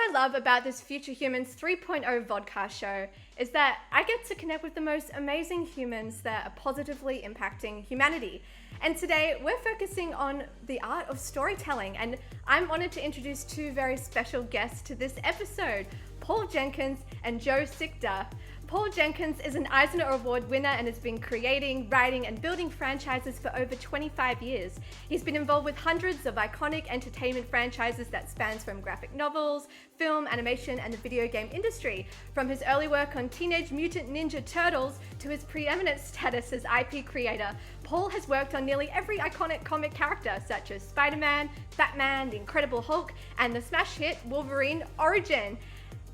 I love about this Future Humans 3.0 vodcast show is that I get to connect with the most amazing humans that are positively impacting humanity. And today we're focusing on the art of storytelling, and I'm honored to introduce two very special guests to this episode, Paul Jenkins and Joe Sichta. Paul Jenkins is an Eisner Award winner and has been creating, writing, and building franchises for over 25 years. He's been involved with hundreds of iconic entertainment franchises that spans from graphic novels, film, animation, and the video game industry. From his early work on Teenage Mutant Ninja Turtles to his preeminent status as IP creator, Paul has worked on nearly every iconic comic character such as Spider-Man, Batman, the Incredible Hulk, and the smash hit Wolverine Origin.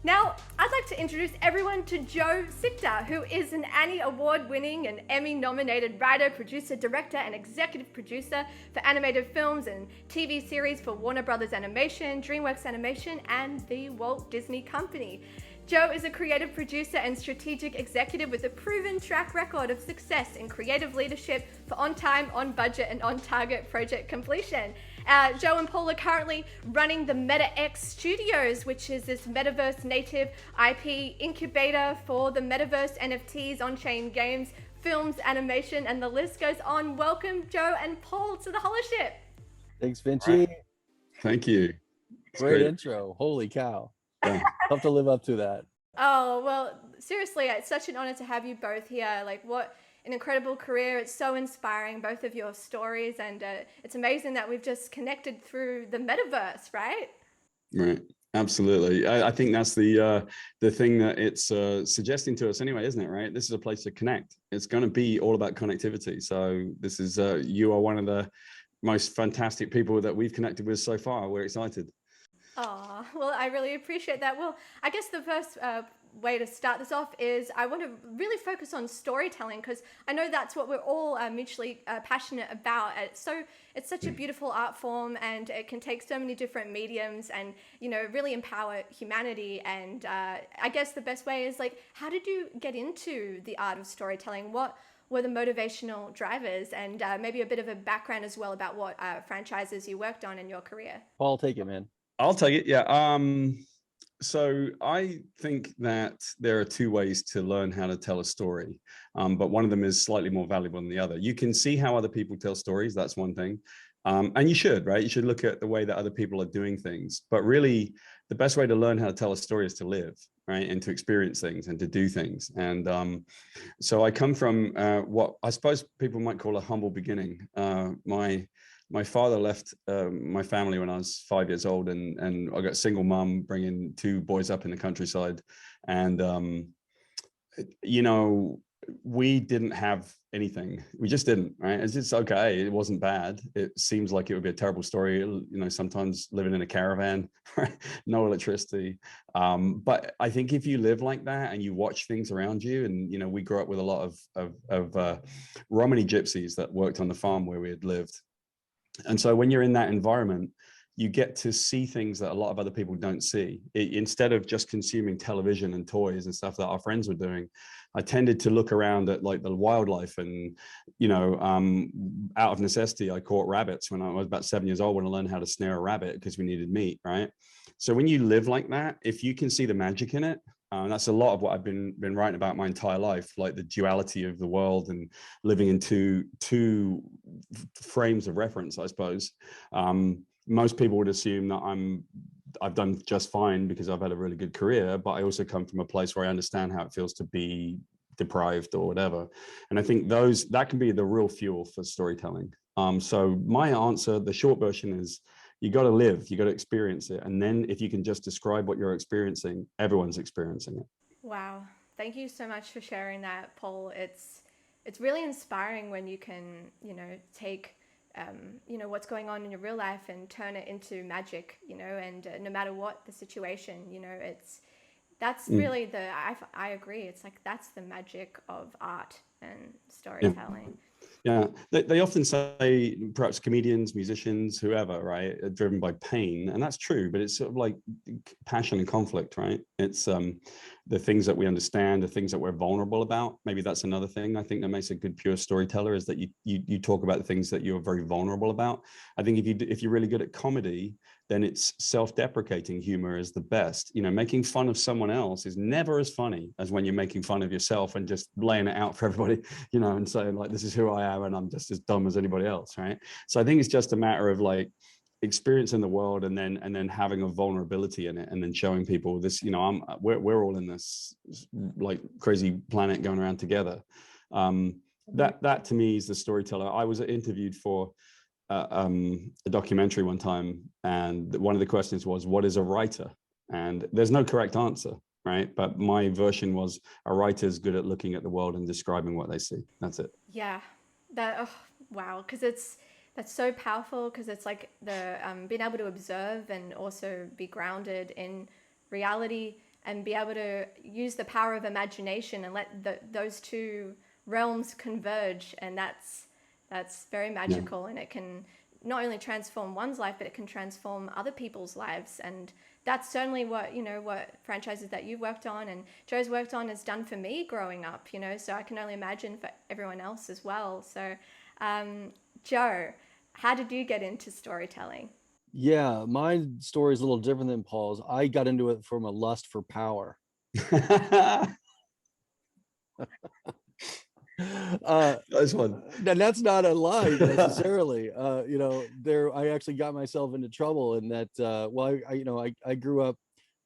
Now, I'd like to introduce everyone to Joe Sichta, who is an Annie Award-winning and Emmy-nominated writer, producer, director, and executive producer for animated films and TV series for Warner Brothers Animation, DreamWorks Animation, and the Walt Disney Company. Joe is a creative producer and strategic executive with a proven track record of success in creative leadership for on-time, on-budget, and on-target project completion. Joe and Paul are currently running the MetaX Studios, which is this Metaverse native IP incubator for the Metaverse, NFTs, on-chain games, films, animation, and the list goes on. Welcome, Joe and Paul, to the Holoship. Thanks, Vinci. Thank you. Great intro. Holy cow. Yeah. Tough to live up to that. Oh, well, seriously, it's such an honor to have you both here. Like, what an incredible career. It's so inspiring, both of your stories, and it's amazing that we've just connected through the metaverse, right? Right. Absolutely. I think that's the thing that it's suggesting to us anyway, isn't it? Right. This is a place to connect. It's going to be all about connectivity. So this is you are one of the most fantastic people that we've connected with so far. We're excited. Oh, well, I really appreciate that. Well, I guess the first way to start this off is I want to really focus on storytelling, because I know that's what we're all mutually passionate about. It's such a beautiful art form, and it can take so many different mediums and, you know, really empower humanity. And I guess the best way is, like, how did you get into the art of storytelling? What were the motivational drivers, and maybe a bit of a background as well about what franchises you worked on in your career? Paul, take it, man. I'll take it. Yeah. So I think that there are two ways to learn how to tell a story, but one of them is slightly more valuable than the other. You can see how other people tell stories. That's one thing. And you should, right? You should look at the way that other people are doing things. But really, the best way to learn how to tell a story is to live, right? And to experience things and to do things. And so I come from what I suppose people might call a humble beginning. My father left my family when I was 5 years old, and I got a single mom bringing two boys up in the countryside. And, you know, we didn't have anything. We just didn't, right? It's just okay. It wasn't bad. It seems like it would be a terrible story, you know, sometimes living in a caravan, right? No electricity. But I think if you live like that and you watch things around you, and, you know, we grew up with a lot of Romany gypsies that worked on the farm where we had lived. And so when you're in that environment, you get to see things that a lot of other people don't see. Instead of just consuming television and toys and stuff that our friends were doing, I tended to look around at, like, the wildlife. And, you know, out of necessity, I caught rabbits when I was about 7 years old, when I learned how to snare a rabbit because we needed meat, right? So when you live like that, if you can see the magic in it, that's a lot of what I've been writing about my entire life, like the duality of the world and living in two frames of reference, I suppose. Most people would assume that I've done just fine because I've had a really good career, but I also come from a place where I understand how it feels to be deprived or whatever. And I think that can be the real fuel for storytelling. So my answer, the short version is, you got to live, you got to experience it. And then if you can just describe what you're experiencing, everyone's experiencing it. Wow. Thank you so much for sharing that, Paul. It's really inspiring when you can, you know, take, you know, what's going on in your real life and turn it into magic, you know, and no matter what the situation, you know, that's really I agree. It's like, that's the magic of art and storytelling. Yeah, they often say, perhaps comedians, musicians, whoever, right, are driven by pain, and that's true, but it's sort of like passion and conflict, right? It's the things that we understand, the things that we're vulnerable about. Maybe that's another thing I think that makes a good pure storyteller, is that you talk about the things that you're very vulnerable about. I think if you're really good at comedy, then it's self-deprecating humor is the best. You know, making fun of someone else is never as funny as when you're making fun of yourself and just laying it out for everybody, you know, and saying like, this is who I am and I'm just as dumb as anybody else, right? So I think it's just a matter of like experiencing the world and then having a vulnerability in it and then showing people this, you know, we're all in this like crazy planet going around together. That to me is the storyteller. I was interviewed for a documentary one time, and one of the questions was, what is a writer? And there's no correct answer, right? But my version was, a writer is good at looking at the world and describing what they see. That's it. Yeah, wow, because that's so powerful, because it's like the being able to observe and also be grounded in reality and be able to use the power of imagination and let those two realms converge, and that's very magical. And it can not only transform one's life, but it can transform other people's lives. And that's certainly what, you know, what franchises that you've worked on and Joe's worked on has done for me growing up, you know, so I can only imagine for everyone else as well. So Joe, how did you get into storytelling? Yeah, my story is a little different than Paul's. I got into it from a lust for power. Nice one. And that's not a lie necessarily. You know, I actually got myself into trouble in that. Well, I grew up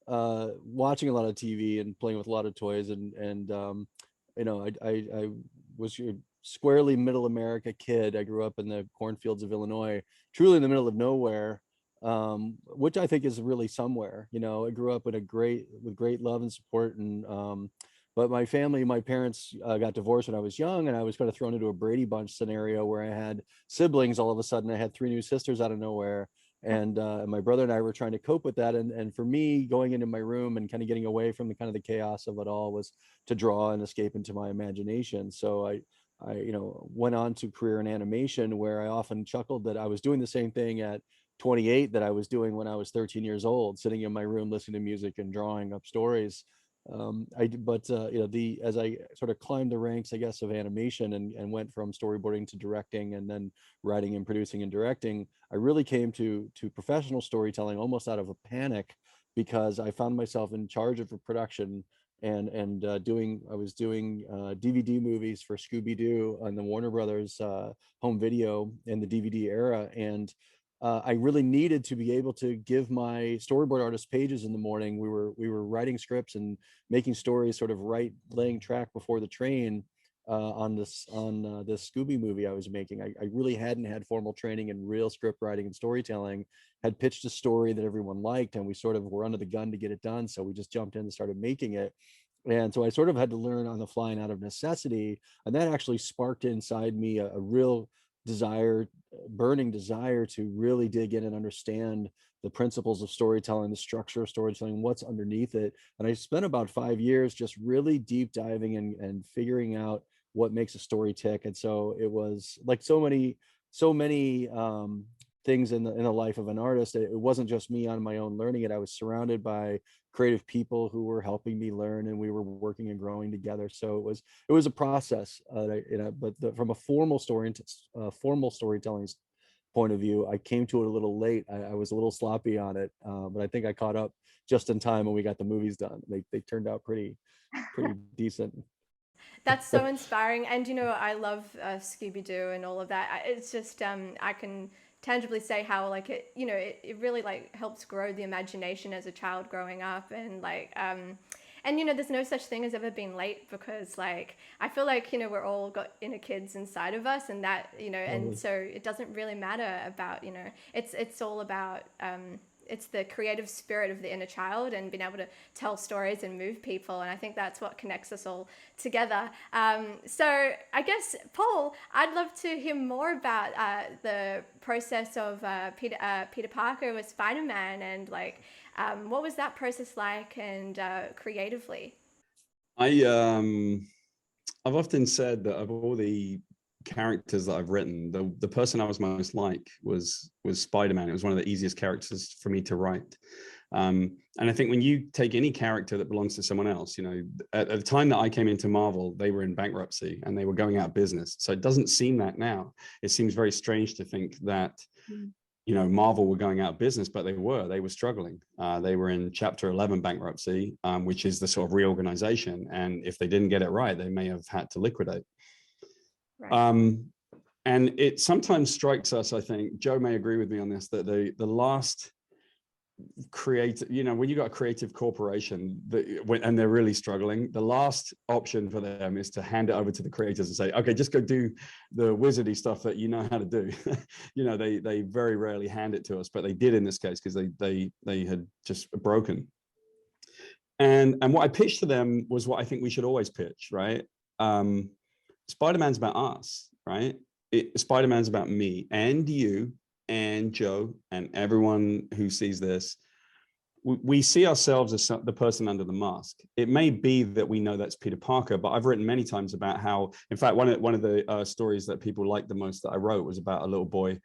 watching a lot of TV and playing with a lot of toys, and you know, I was a squarely middle America kid. I grew up in the cornfields of Illinois, truly in the middle of nowhere, which I think is really somewhere. You know, I grew up with great love and support, and but my parents got divorced when I was young, and I was kind of thrown into a Brady Bunch scenario where I had siblings. All of a sudden, I had 3 new sisters out of nowhere, and my brother and I were trying to cope with that. And for me, going into my room and kind of getting away from the kind of the chaos of it all was to draw and escape into my imagination. So I went on to career in animation, where I often chuckled that I was doing the same thing at 28 that I was doing when I was 13 years old, sitting in my room listening to music and drawing up stories. As I sort of climbed the ranks, I guess, of animation and went from storyboarding to directing and then writing and producing and directing, I really came to professional storytelling almost out of a panic, because I found myself in charge of a production and I was doing DVD movies for Scooby-Doo on the Warner Brothers home video in the DVD era, and I really needed to be able to give my storyboard artist pages in the morning. We were writing scripts and making stories, sort of laying track before the train on this Scooby movie I was making. I really hadn't had formal training in real script writing and storytelling. Had pitched a story that everyone liked, and we sort of were under the gun to get it done. So we just jumped in and started making it. And so I sort of had to learn on the fly and out of necessity. And that actually sparked inside me a real burning desire to really dig in and understand the principles of storytelling, the structure of storytelling, what's underneath it. And I spent about 5 years just really deep diving and figuring out what makes a story tick. And so it was like so many things in the life of an artist. It wasn't just me on my own learning it. I was surrounded by creative people who were helping me learn, and we were working and growing together. So it was a process, from a formal storytelling point of view, I came to it a little late. I was a little sloppy on it, but I think I caught up just in time when we got the movies done. They turned out pretty decent. That's so inspiring. And, you know, I love Scooby-Doo and all of that. It's just, I can tangibly say how, like, it, you know, it really, like, helps grow the imagination as a child growing up. And, like, and, you know, there's no such thing as ever being late, because, like, I feel like, you know, we're all got inner kids inside of us, and that, you know, and so it doesn't really matter about, you know, it's all about, it's the creative spirit of the inner child and being able to tell stories and move people. And I think that's what connects us all together. So I guess, Paul, I'd love to hear more about the process of Peter Parker with Spider-Man, and like, what was that process like, and creatively? I've often said that of all the characters that I've written, the person I was most like was Spider-Man. It was one of the easiest characters for me to write. And I think when you take any character that belongs to someone else, you know, at the time that I came into Marvel, they were in bankruptcy and they were going out of business. So it doesn't seem that now. It seems very strange to think that Marvel were going out of business, but they were struggling. They were in Chapter 11 bankruptcy, which is the sort of reorganization. And if they didn't get it right, they may have had to liquidate. Right. And it sometimes strikes us, I think, Joe may agree with me on this, that the last creative, when you got a creative corporation and they're really struggling, the last option for them is to hand it over to the creators and say, okay, just go do the wizardy stuff that you know how to do. They very rarely hand it to us, but they did in this case because they had just broken. And what I pitched to them was what I think we should always pitch, right? Spider-Man's about us, right? Spider-Man's about me and you and Joe and everyone who sees this. We see ourselves as the person under the mask. It may be that we know that's Peter Parker, but I've written many times about how, in fact, one of the stories that people liked the most that I wrote was about a little boy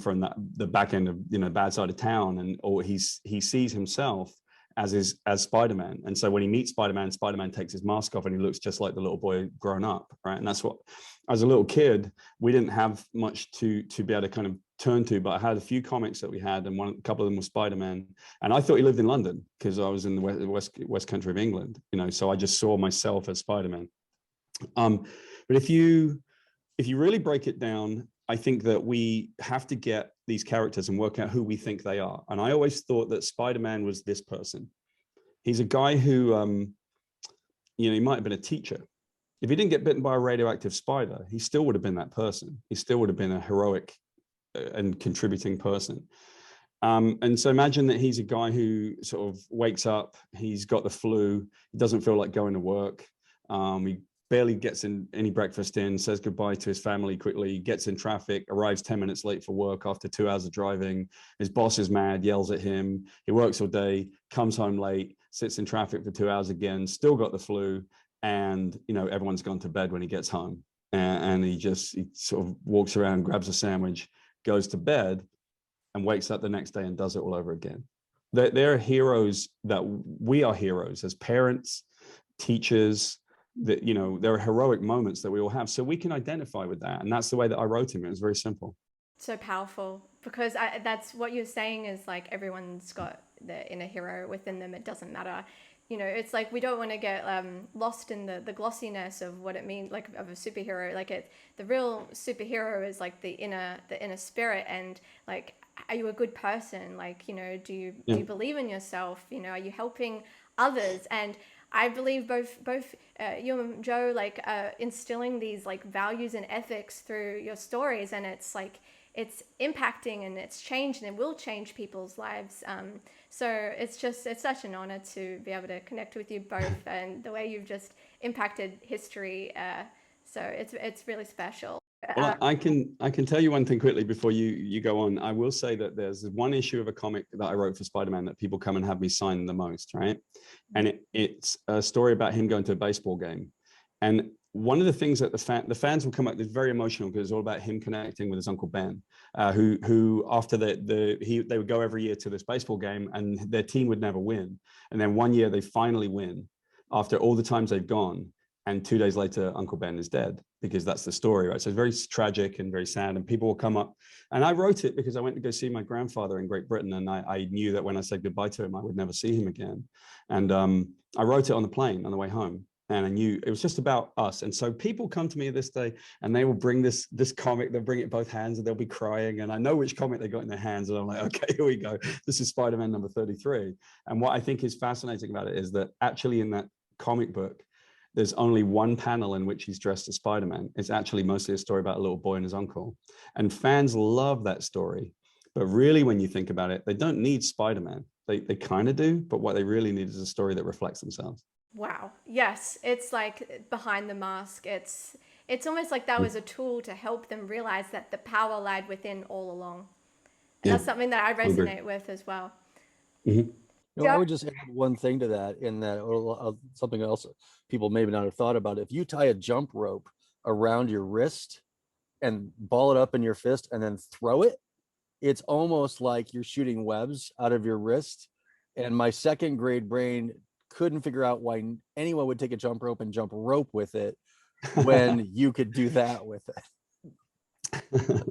from the back end of bad side of town, or he sees himself as Spider-Man. And so when he meets Spider-Man, Spider-Man takes his mask off and he looks just like the little boy grown up, right? And that's what, as a little kid, we didn't have much to be able to kind of turn to, but I had a few comics that we had, and a couple of them were Spider-Man. And I thought he lived in London because I was in the west country of England, so I just saw myself as Spider-Man. But if you really break it down, I think that we have to get these characters and work out who we think they are. And I always thought that Spider-Man was this person. He's a guy who, he might have been a teacher. If he didn't get bitten by a radioactive spider, he still would have been that person. He still would have been a heroic and contributing person. And so imagine that he's a guy who sort of wakes up, he's got the flu, he doesn't feel like going to work. He barely gets any breakfast in, says goodbye to his family quickly, gets in traffic, arrives 10 minutes late for work after 2 hours of driving. His boss is mad, yells at him. He works all day, comes home late, sits in traffic for 2 hours again, still got the flu. And, everyone's gone to bed when he gets home. And he sort of walks around, grabs a sandwich, goes to bed, and wakes up the next day and does it all over again. There are heroes that we are heroes as parents, teachers, that there are heroic moments that we all have, so we can identify with that. And that's the way that I wrote him. It was very simple. So powerful, because that's what you're saying is like everyone's got the inner hero within them. It doesn't matter. It's like we don't want to get lost in the glossiness of what it means, like of a superhero. Like the real superhero is like the inner spirit, and like, are you a good person? Like, do you believe in yourself? Are you helping others? And I believe both you and Joe instilling these like values and ethics through your stories, and it's like it's impacting and it's changed and it will change people's lives. So it's such an honor to be able to connect with you both and the way you've just impacted history. So it's really special. Well, I can tell you one thing quickly before you go on. I will say that there's one issue of a comic that I wrote for Spider-Man that people come and have me sign the most, right? And it's a story about him going to a baseball game. And one of the things that the fans will come up, it's very emotional because it's all about him connecting with his Uncle Ben, who after they would go every year to this baseball game and their team would never win. And then one year they finally win after all the times they've gone. And 2 days later, Uncle Ben is dead, because that's the story, right? So it's very tragic and very sad, and people will come up. And I wrote it because I went to go see my grandfather in Great Britain, and I knew that when I said goodbye to him, I would never see him again. And I wrote it on the plane on the way home, and I knew it was just about us. And so people come to me this day, and they will bring this comic, they'll bring it in both hands, and they'll be crying, and I know which comic they got in their hands, and I'm like, okay, here we go. This is Spider-Man number 33. And what I think is fascinating about it is that actually in that comic book, there's only one panel in which he's dressed as Spider-Man. It's actually mostly a story about a little boy and his uncle. And fans love that story. But really, when you think about it, they don't need Spider-Man. They kind of do, but what they really need is a story that reflects themselves. Wow. Yes. It's like behind the mask. It's almost like that was a tool to help them realize that the power lied within all along. And that's something that I resonate with as well. Mm-hmm. I would just add one thing to that, in that something else people maybe not have thought about. If you tie a jump rope around your wrist and ball it up in your fist and then throw it, it's almost like you're shooting webs out of your wrist. And my second grade brain couldn't figure out why anyone would take a jump rope and jump rope with it when you could do that with it.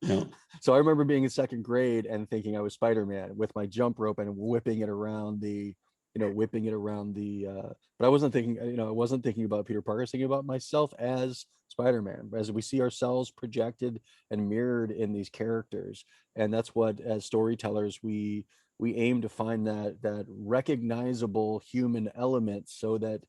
Yeah. So I remember being in second grade and thinking I was Spider-Man with my jump rope and whipping it around but I wasn't thinking, I wasn't thinking about Peter Parker. I was thinking about myself as Spider-Man, as we see ourselves projected and mirrored in these characters. And that's what, as storytellers, we aim to find that recognizable human element, so that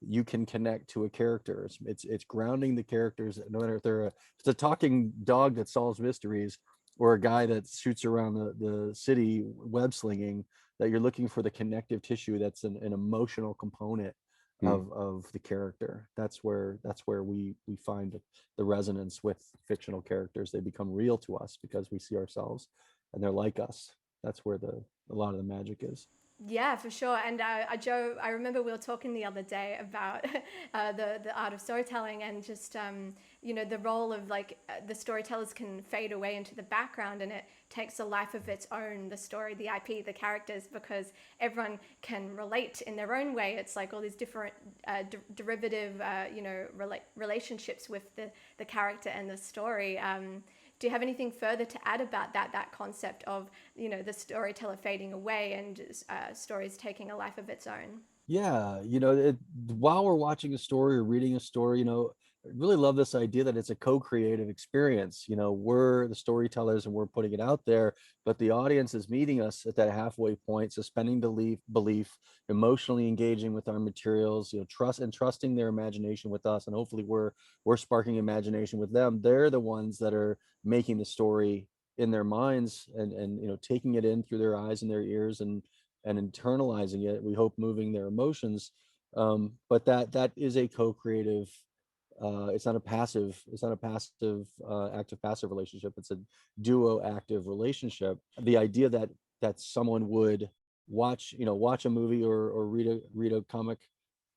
you can connect to a character. It's grounding the characters, no matter if it's a talking dog that solves mysteries, or a guy that shoots around the city web slinging, that you're looking for the connective tissue that's an emotional component of the character. That's where we find the resonance with fictional characters. They become real to us because we see ourselves and they're like us. That's where a lot of the magic is. Yeah, for sure. And Joe, I remember we were talking the other day about the art of storytelling, and just the role of the storytellers can fade away into the background, and it takes a life of its own. The story, the IP, the characters, because everyone can relate in their own way. It's like all these different derivative, relationships with the character and the story. Do you have anything further to add about that concept of, the storyteller fading away and stories taking a life of its own? Yeah, while we're watching a story or reading a story, I really love this idea that it's a co-creative experience. We're the storytellers and we're putting it out there, but the audience is meeting us at that halfway point, suspending belief, emotionally engaging with our materials, trusting their imagination with us, and hopefully we're sparking imagination with them. They're the ones that are making the story in their minds, and taking it in through their eyes and their ears, and internalizing it, we hope moving their emotions. But that is a co-creative, it's not a passive active passive relationship. It's a duo active relationship. The idea that someone would watch a movie or read a comic,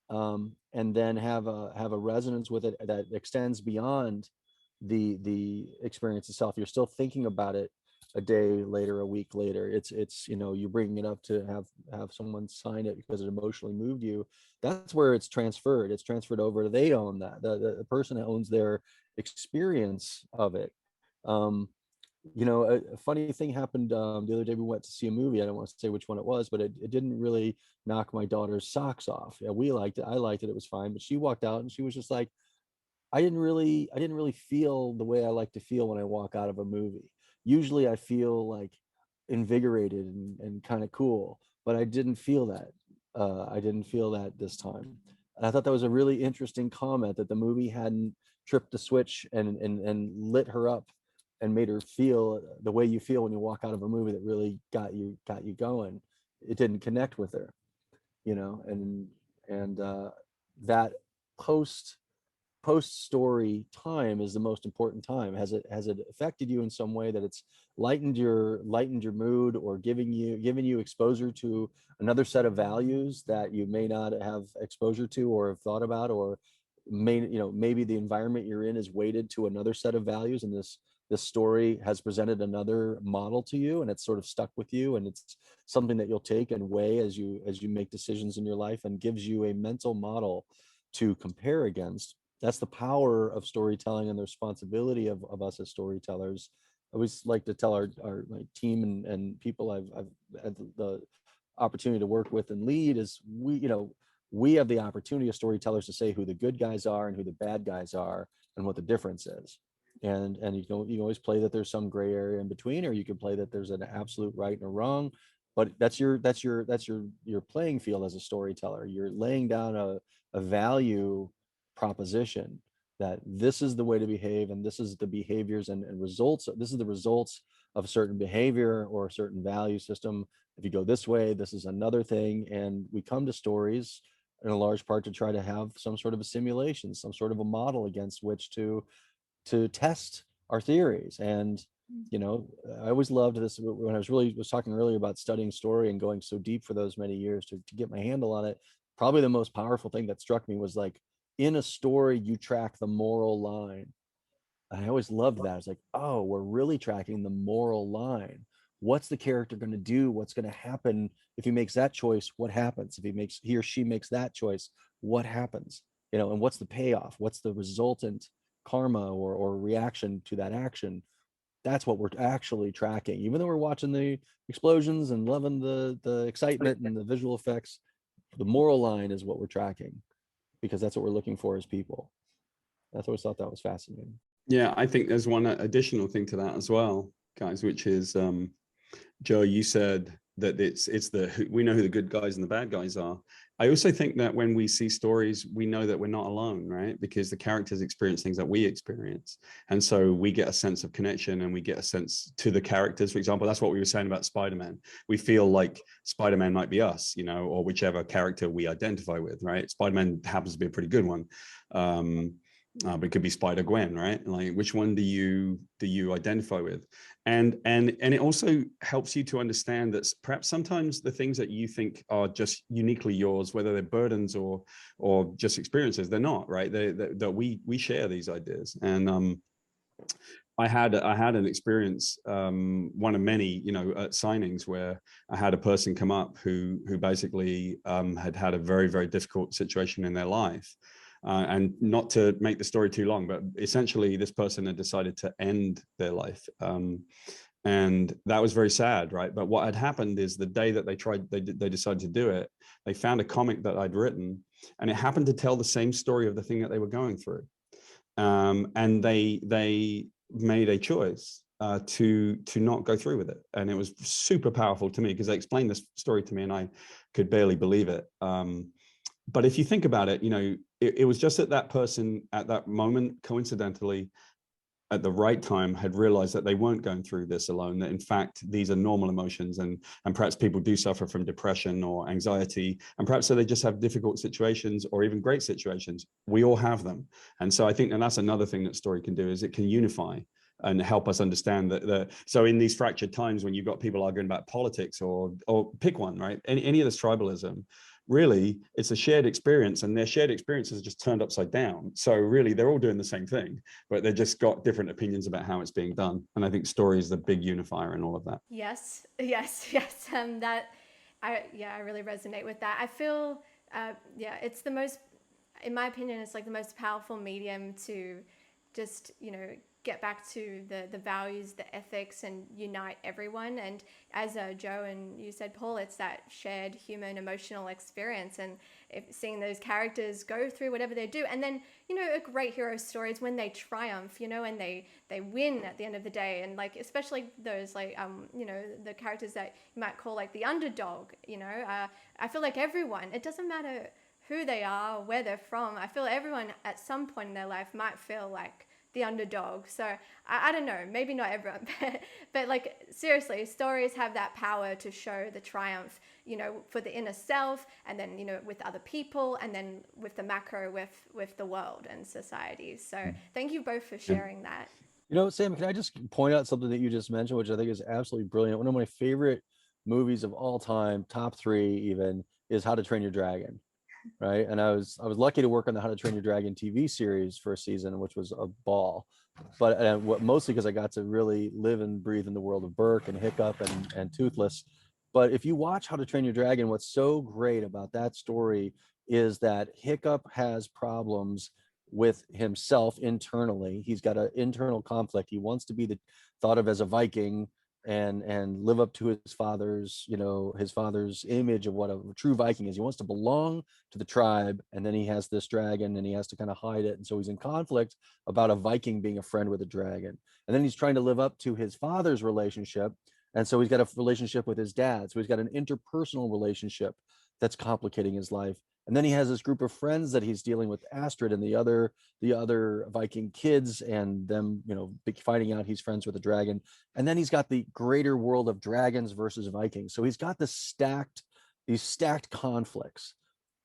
and then have a resonance with it that extends beyond the experience itself. You're still thinking about it a day later, a week later. It's you bringing it up to have someone sign it because it emotionally moved you. That's where it's transferred. It's transferred over. They own that. The person owns their experience of it. um a funny thing happened the other day. We went to see a movie. I don't want to say which one it was, but it didn't really knock my daughter's socks off. Yeah, we liked it. I liked it. It was fine. But she walked out and she was just like, I didn't really feel the way I like to feel when I walk out of a movie. Usually I feel like invigorated and kind of cool, but I didn't feel that. I didn't feel that this time. And I thought that was a really interesting comment, that the movie hadn't tripped the switch and lit her up and made her feel the way you feel when you walk out of a movie that really got you going. It didn't connect with her, and that post story time is the most important time. Has it affected you in some way, that it's lightened your mood, or given you exposure to another set of values that you may not have exposure to or have thought about, or maybe the environment you're in is weighted to another set of values, and this story has presented another model to you, and it's sort of stuck with you, and it's something that you'll take and weigh as you make decisions in your life, and gives you a mental model to compare against. That's the power of storytelling and the responsibility of us as storytellers. I always like to tell our my team and people I've had the opportunity to work with and lead, is we have the opportunity as storytellers to say who the good guys are and who the bad guys are, and what the difference is. And you can always play that there's some gray area in between, or you can play that there's an absolute right and a wrong. But that's your playing field as a storyteller. You're laying down a value proposition, that this is the way to behave, and this is the behaviors and results. This is the results of a certain behavior or a certain value system. If you go this way, this is another thing. And we come to stories in a large part to try to have some sort of a simulation, some sort of a model against which to test our theories. And I always loved this when I was talking earlier about studying story and going so deep for those many years to get my handle on it. Probably the most powerful thing that struck me was, like, in a story you track the moral line. I always loved that. It's like, oh, we're really tracking the moral line. What's the character going to do? What's going to happen if he makes that choice? What happens if he or she makes that choice? What happens? And what's the payoff? What's the resultant karma or reaction to that action? that's what we're actually tracking. Even though we're watching the explosions and loving the excitement and the visual effects, the moral line is what we're tracking, because that's what we're looking for as people. That's always thought that was fascinating. Yeah, I think there's one additional thing to that as well, guys, which is, Joe, you said that we know who the good guys and the bad guys are. I also think that when we see stories, we know that we're not alone, right? Because the characters experience things that we experience. And so we get a sense of connection, and we get a sense to the characters. For example, that's what we were saying about Spider-Man. We feel like Spider-Man might be us, or whichever character we identify with, right? Spider-Man happens to be a pretty good one. But it could be Spider-Gwen, right? Like, which one do you identify with? And it also helps you to understand that perhaps sometimes the things that you think are just uniquely yours, whether they're burdens or just experiences, they're not, right? That we share these ideas. And I had an experience, one of many, at signings, where I had a person come up who basically had a very, very difficult situation in their life. And not to make the story too long, but essentially this person had decided to end their life. And that was very sad, right? But what had happened is the day that they decided to do it, they found a comic that I'd written, and it happened to tell the same story of the thing that they were going through. And they made a choice to not go through with it. And it was super powerful to me, because they explained this story to me and I could barely believe it. But if you think about it, it was just that person at that moment, coincidentally, at the right time, had realized that they weren't going through this alone, that in fact, these are normal emotions, and perhaps people do suffer from depression or anxiety, and perhaps so they just have difficult situations or even great situations. We all have them. And so I think that that's another thing that story can do, is it can unify and help us understand that so in these fractured times, when you've got people arguing about politics or pick one, right? Any of this tribalism, really, it's a shared experience, and their shared experiences are just turned upside down. So really, they're all doing the same thing, but they've just got different opinions about how it's being done. And I think story is the big unifier in all of that. Yes. I really resonate with that. I feel, it's the most, in my opinion, it's like the most powerful medium to just, get back to the values, the ethics, and unite everyone. And as Joe and you said, Paul, it's that shared human emotional experience, and seeing those characters go through whatever they do. And then, a great hero story is when they triumph, and they win at the end of the day. And like, especially those like, the characters that you might call like the underdog, I feel like everyone, it doesn't matter who they are, where they're from. I feel everyone at some point in their life might feel like the underdog. So I don't know, maybe not everyone, but like, seriously, stories have that power to show the triumph, for the inner self, and then, with other people, and then with the macro, with the world and society. So thank you both for sharing that. Sam, can I just point out something that you just mentioned, which I think is absolutely brilliant? One of my favorite movies of all time, top 3 even, is How to Train Your Dragon. Right. And I was lucky to work on the How to Train Your Dragon TV series for a season, which was a ball. But mostly because I got to really live and breathe in the world of Burke and Hiccup and Toothless. But if you watch How to Train Your Dragon, what's so great about that story is that Hiccup has problems with himself internally. He's got an internal conflict. He wants to be thought of as a Viking and live up to his father's image of what a true Viking is. He wants to belong to the tribe, and then he has this dragon and he has to kind of hide it. And so he's in conflict about a Viking being a friend with a dragon. And then he's trying to live up to his father's relationship. And so he's got a relationship with his dad. So he's got an interpersonal relationship that's complicating his life. And then he has this group of friends that he's dealing with, Astrid and the other Viking kids, and them, finding out he's friends with a dragon. And then he's got the greater world of dragons versus Vikings. So he's got these stacked conflicts.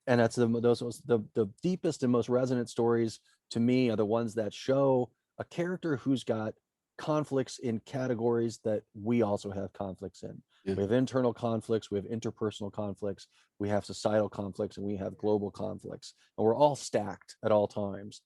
And that's the deepest and most resonant stories to me are the ones that show a character who's got conflicts in categories that we also have conflicts in. Yeah. We have internal conflicts, we have interpersonal conflicts, we have societal conflicts, and we have global conflicts. And we're all stacked at all times.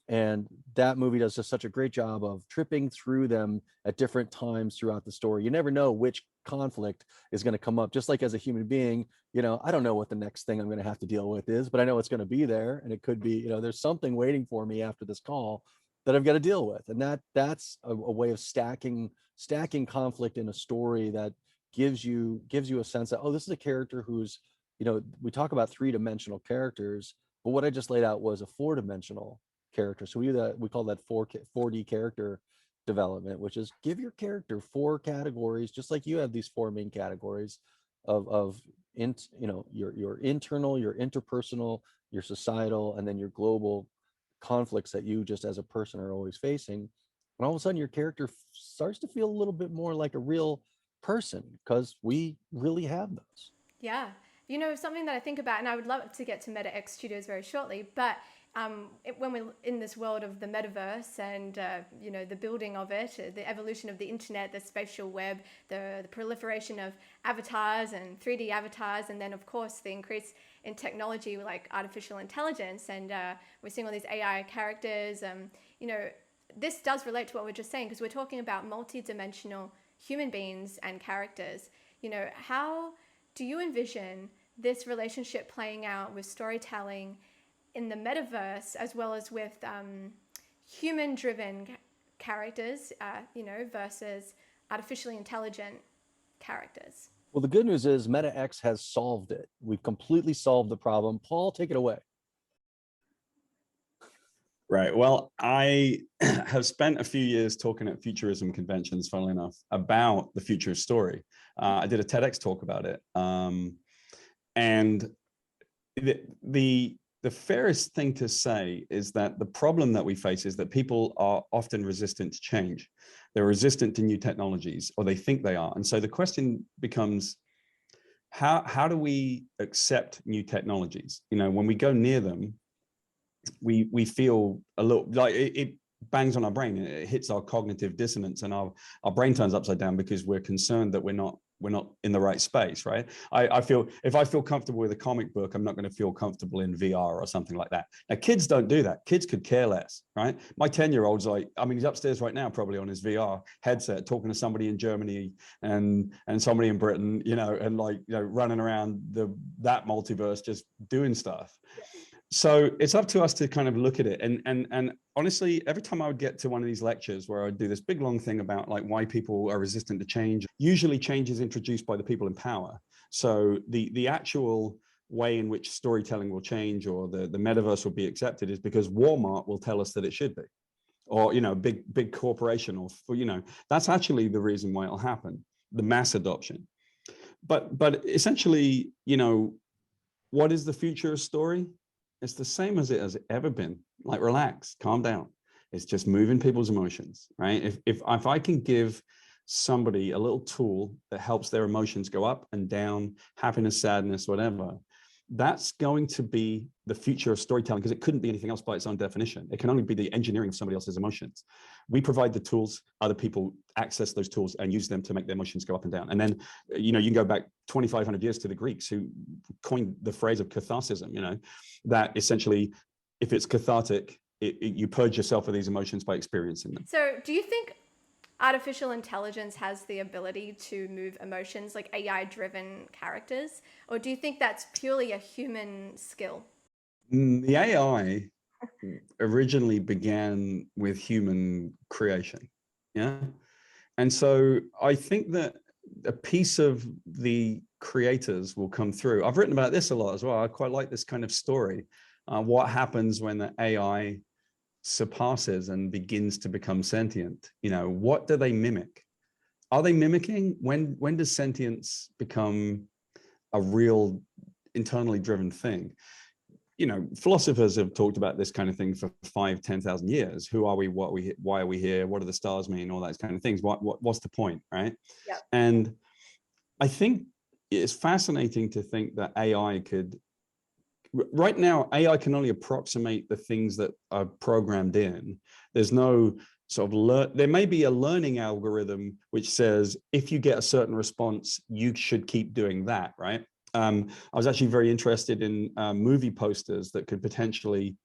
And that movie does just such a great job of tripping through them at different times throughout the story. You never know which conflict is going to come up. Just like as a human being, I don't know what the next thing I'm going to have to deal with is, but I know it's going to be there. And it could be, there's something waiting for me after this call. that I've got to deal with. And that's a way of stacking conflict in a story that gives you a sense that, oh, this is a character who's, we talk about 3-dimensional characters, but what I just laid out was a 4-dimensional character. So we call that 4D character development, which is give your character 4 categories, just like you have these 4 main categories of your internal, your interpersonal, your societal, and then your global conflicts that you just as a person are always facing. And all of a sudden your character starts to feel a little bit more like a real person, because we really have those. Yeah. Something that I think about, and I would love to get to MetaX Studios very shortly, but when we're in this world of the metaverse and the building of it, the evolution of the internet, the spatial web, the proliferation of avatars and 3D avatars, and then of course the increase in technology like artificial intelligence, and we're seeing all these AI characters. This does relate to what we're just saying, because we're talking about multi-dimensional human beings and characters. How do you envision this relationship playing out with storytelling in the metaverse, as well as with human-driven characters, versus artificially intelligent characters? Well, the good news is MetaX has solved it. We've completely solved the problem. Paul, take it away. Right. Well, I have spent a few years talking at futurism conventions, funnily enough, about the future of story. I did a TEDx talk about it. And the fairest thing to say is that the problem that we face is that people are often resistant to change. They're resistant to new technologies, or they think they are. And so the question becomes, how do we accept new technologies? When we go near them, we feel a little like it bangs on our brain. It hits our cognitive dissonance, and our brain turns upside down because we're concerned that we're not in the right space, right? I feel if I feel comfortable with a comic book, I'm not going to feel comfortable in VR or something like that. Now, kids don't do that. Kids could care less, right? My 10-year-old's he's upstairs right now, probably on his VR headset, talking to somebody in Germany and somebody in Britain, running around that multiverse, just doing stuff. So it's up to us to kind of look at it. And honestly, every time I would get to one of these lectures where I'd do this big long thing about why people are resistant to change, usually change is introduced by the people in power. So the actual way in which storytelling will change, or the metaverse will be accepted, is because Walmart will tell us that it should be, or big corporation, or that's actually the reason why it'll happen, the mass adoption. But essentially, what is the future of story? It's the same as it has ever been. Relax, calm down. It's just moving people's emotions, right? If I can give somebody a little tool that helps their emotions go up and down, happiness, sadness, whatever, that's going to be the future of storytelling, because it couldn't be anything else by its own definition. It can only be the engineering of somebody else's emotions. We provide the tools, other people access those tools and use them to make their emotions go up and down. And then, you can go back 2,500 years to the Greeks, who coined the phrase of catharsism, that essentially, if it's cathartic, you purge yourself of these emotions by experiencing them. So do you think artificial intelligence has the ability to move emotions, like AI-driven characters? Or do you think that's purely a human skill? The AI originally began with human creation, yeah? And so I think that a piece of the creators will come through. I've written about this a lot as well. I quite like this kind of story. What happens when the AI surpasses and begins to become sentient? What do they mimic? Are they mimicking? When does sentience become a real internally driven thing? Philosophers have talked about this kind of thing for 5,000-10,000 years. Who are we? Why are we here? What do the stars mean? All that kind of things. What's the point, right? Yeah. And I think it's fascinating to think that AI could. Right now, AI can only approximate the things that are programmed in. There's no sort of there may be a learning algorithm which says, if you get a certain response, you should keep doing that, right? I was actually very interested in movie posters that could potentially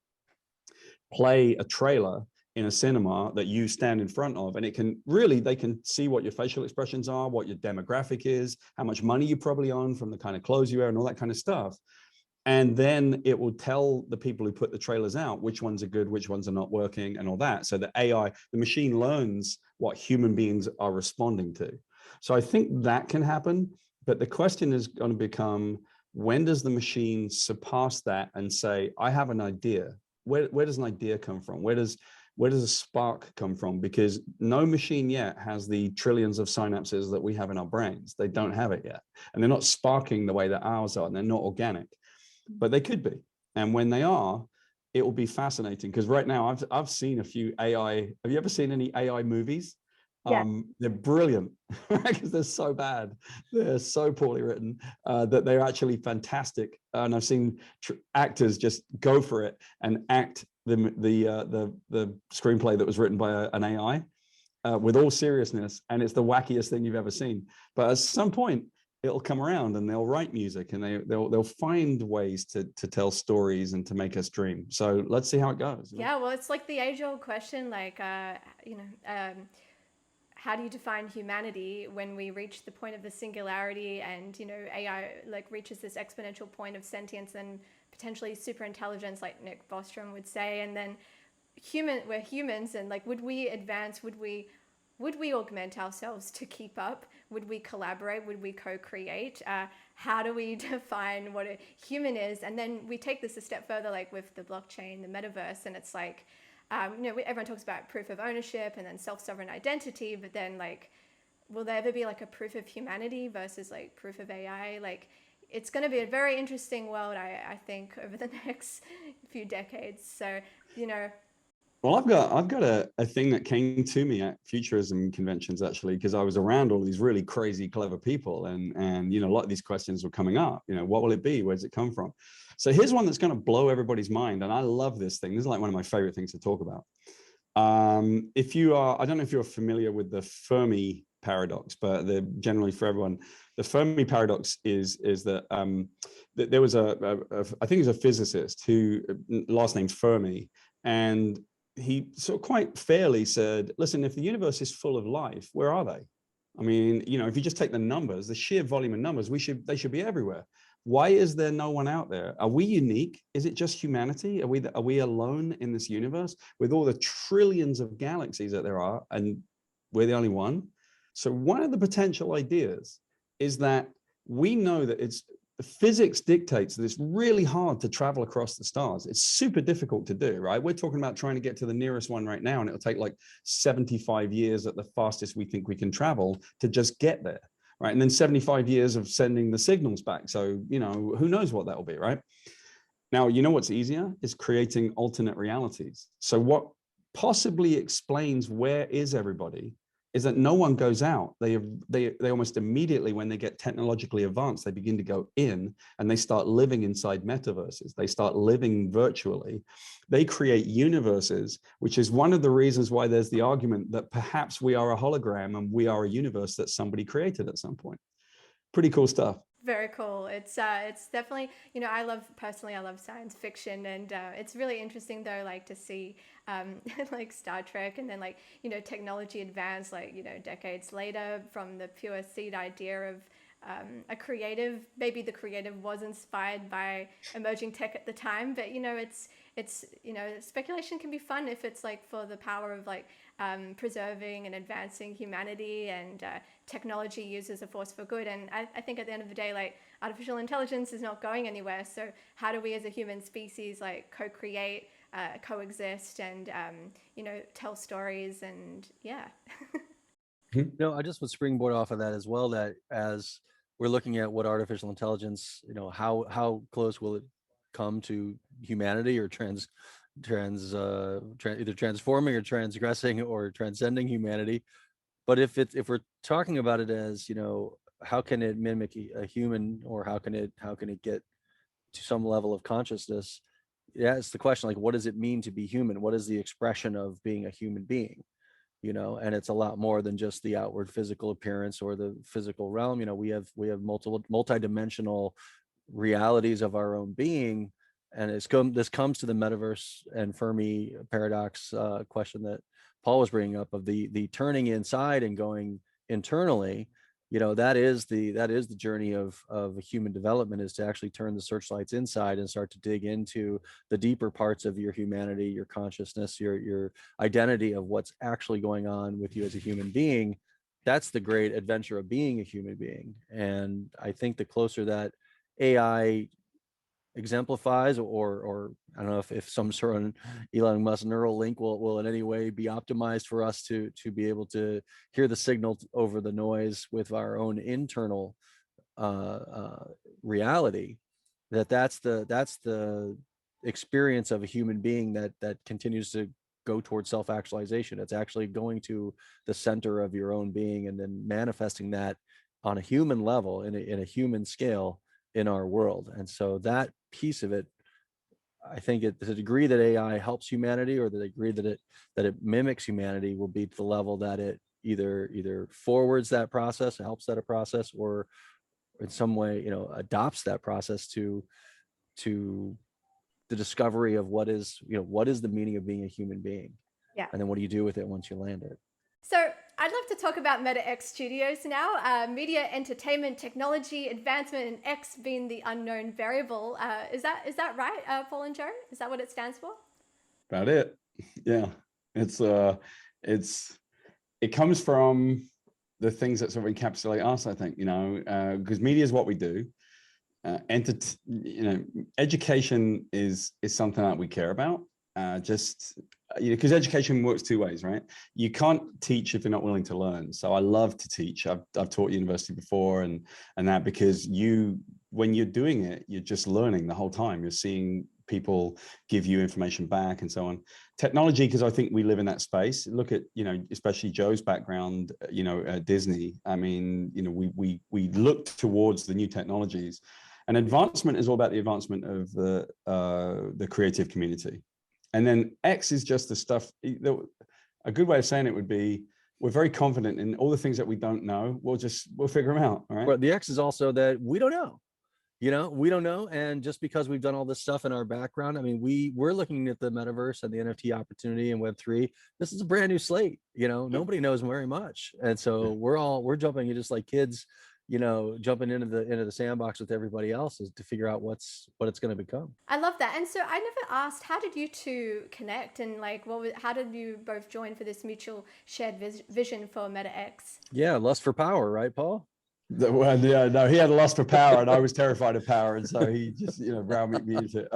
play a trailer in a cinema that you stand in front of, and they can see what your facial expressions are, what your demographic is, how much money you probably own from the kind of clothes you wear, and all that kind of stuff. And then it will tell the people who put the trailers out which ones are good, which ones are not working, and all that. So the AI, the machine learns what human beings are responding to. So I think that can happen. But the question is going to become, when does the machine surpass that and say, I have an idea? Where does an idea come from? Where does a spark come from? Because no machine yet has the trillions of synapses that we have in our brains. They don't have it yet. And they're not sparking the way that ours are, and they're not organic. But they could be. And when they are, it will be fascinating. Because right now, I've seen a few AI. Have you ever seen any AI movies? Yeah. They're brilliant because they're so bad. They're so poorly written that they're actually fantastic. And I've seen actors just go for it and act the screenplay that was written by an AI with all seriousness. And it's the wackiest thing you've ever seen. But at some point, it'll come around and they'll write music and they'll find ways to tell stories and to make us dream. So let's see how it goes. Yeah, well, it's like the age-old question, like, how do you define humanity when we reach the point of the singularity and, AI like reaches this exponential point of sentience and potentially super intelligence, like Nick Bostrom would say, and then we're humans, and like, would we advance? Would we augment ourselves to keep up? Would we collaborate? Would we co-create? How do we define what a human is? And then we take this a step further, like with the blockchain, the metaverse, and it's like, everyone talks about proof of ownership and then self-sovereign identity, but then like, will there ever be like a proof of humanity versus like proof of AI? Like, it's going to be a very interesting world, I think, over the next few decades. So, Well, I've got a thing that came to me at futurism conventions, actually, because I was around all these really crazy, clever people, and a lot of these questions were coming up. What will it be? Where does it come from? So here's one that's going to blow everybody's mind, and I love this thing. This is like one of my favorite things to talk about. I don't know if you're familiar with the Fermi paradox, but generally for everyone, the Fermi paradox is that there was I think it was a physicist who last name's Fermi, and he sort of quite fairly said, listen, if the universe is full of life, where are they? I mean, if you just take the numbers, the sheer volume of numbers, they should be everywhere. Why is there no one out there? Are we unique? Is it just humanity? Are we alone in this universe with all the trillions of galaxies that there are, and we're the only one? So one of the potential ideas is that we know that physics dictates that it's really hard to travel across the stars. It's super difficult to do, right? We're talking about trying to get to the nearest one right now, and it'll take like 75 years at the fastest we think we can travel to just get there, right? And then 75 years of sending the signals back. So, who knows what that will be, right? Now, what's easier is creating alternate realities. So what possibly explains where is everybody is that no one goes out. They almost immediately, when they get technologically advanced, they begin to go in and they start living inside metaverses. They start living virtually. They create universes, which is one of the reasons why there's the argument that perhaps we are a hologram and we are a universe that somebody created at some point. Pretty cool stuff. Very cool. It's definitely, I love science fiction, and it's really interesting though, like to see like Star Trek, and then like, technology advance, like, decades later from the pure seed idea of maybe the creative was inspired by emerging tech at the time, but it's speculation can be fun if it's like for the power of like preserving and advancing humanity, and technology used as a force for good. And I think at the end of the day, like, artificial intelligence is not going anywhere. So how do we as a human species like co-create, coexist, and tell stories? And yeah. I just would springboard off of that as well, that as we're looking at what artificial intelligence, how close will it come to humanity, or either transforming or transgressing or transcending humanity. But if we're talking about it as, how can it mimic a human, or how can it get to some level of consciousness? Yeah, it's the question, like, what does it mean to be human? What is the expression of being a human being? And it's a lot more than just the outward physical appearance or the physical realm. We have multi-dimensional realities of our own being. And this comes to the metaverse and Fermi paradox question that Paul was bringing up, of the turning inside and going internally. that is the journey of human development, is to actually turn the searchlights inside and start to dig into the deeper parts of your humanity, your consciousness, your identity of what's actually going on with you as a human being. That's the great adventure of being a human being. And I think the closer that AI exemplifies, or I don't know if some sort of Elon Musk neural link will in any way be optimized for us to be able to hear the signal over the noise with our own internal reality, that's the experience of a human being that continues to go towards self-actualization. It's actually going to the center of your own being and then manifesting that on a human level, in a human scale, in our world. And so that piece of it, I think the degree that AI helps humanity, or the degree that it mimics humanity, will be to the level that it either forwards that process, helps that process, or in some way, adopts that process to the discovery of what is the meaning of being a human being. Yeah. And then what do you do with it once you land it? So I'd love to talk about MetaX Studios now. Media, entertainment, technology, advancement, and X being the unknown variable. Is that right, Paul and Joe? Is that what it stands for? About it. Yeah. It comes from the things that sort of encapsulate us, I think, because media is what we do. Education is something that we care about. Because education works two ways, right? You can't teach if you're not willing to learn. So I love to teach. I've taught university before, and that, because when you're doing it, you're just learning the whole time. You're seeing people give you information back and so on. Technology, because I think we live in that space. Look at, especially Joe's background, at Disney. I mean, we look towards the new technologies, and advancement is all about the advancement of the creative community. And then X is just the stuff. A good way of saying it would be, we're very confident in all the things that we don't know. We'll figure them out. All right. But the X is also that we don't know. We don't know. And just because we've done all this stuff in our background, I mean, we're looking at the metaverse and the NFT opportunity and Web3. This is a brand new slate. Nobody knows very much. And so we're jumping in just like kids, jumping into the sandbox with everybody else, is to figure out what it's going to become. I love that. And so I never asked, how did you two connect, and how did you both join for this mutual shared vision for MetaX? Yeah, lust for power, right, Paul? Well, yeah, no, he had a lust for power, and I was terrified of power, and so he just browbeat me into it.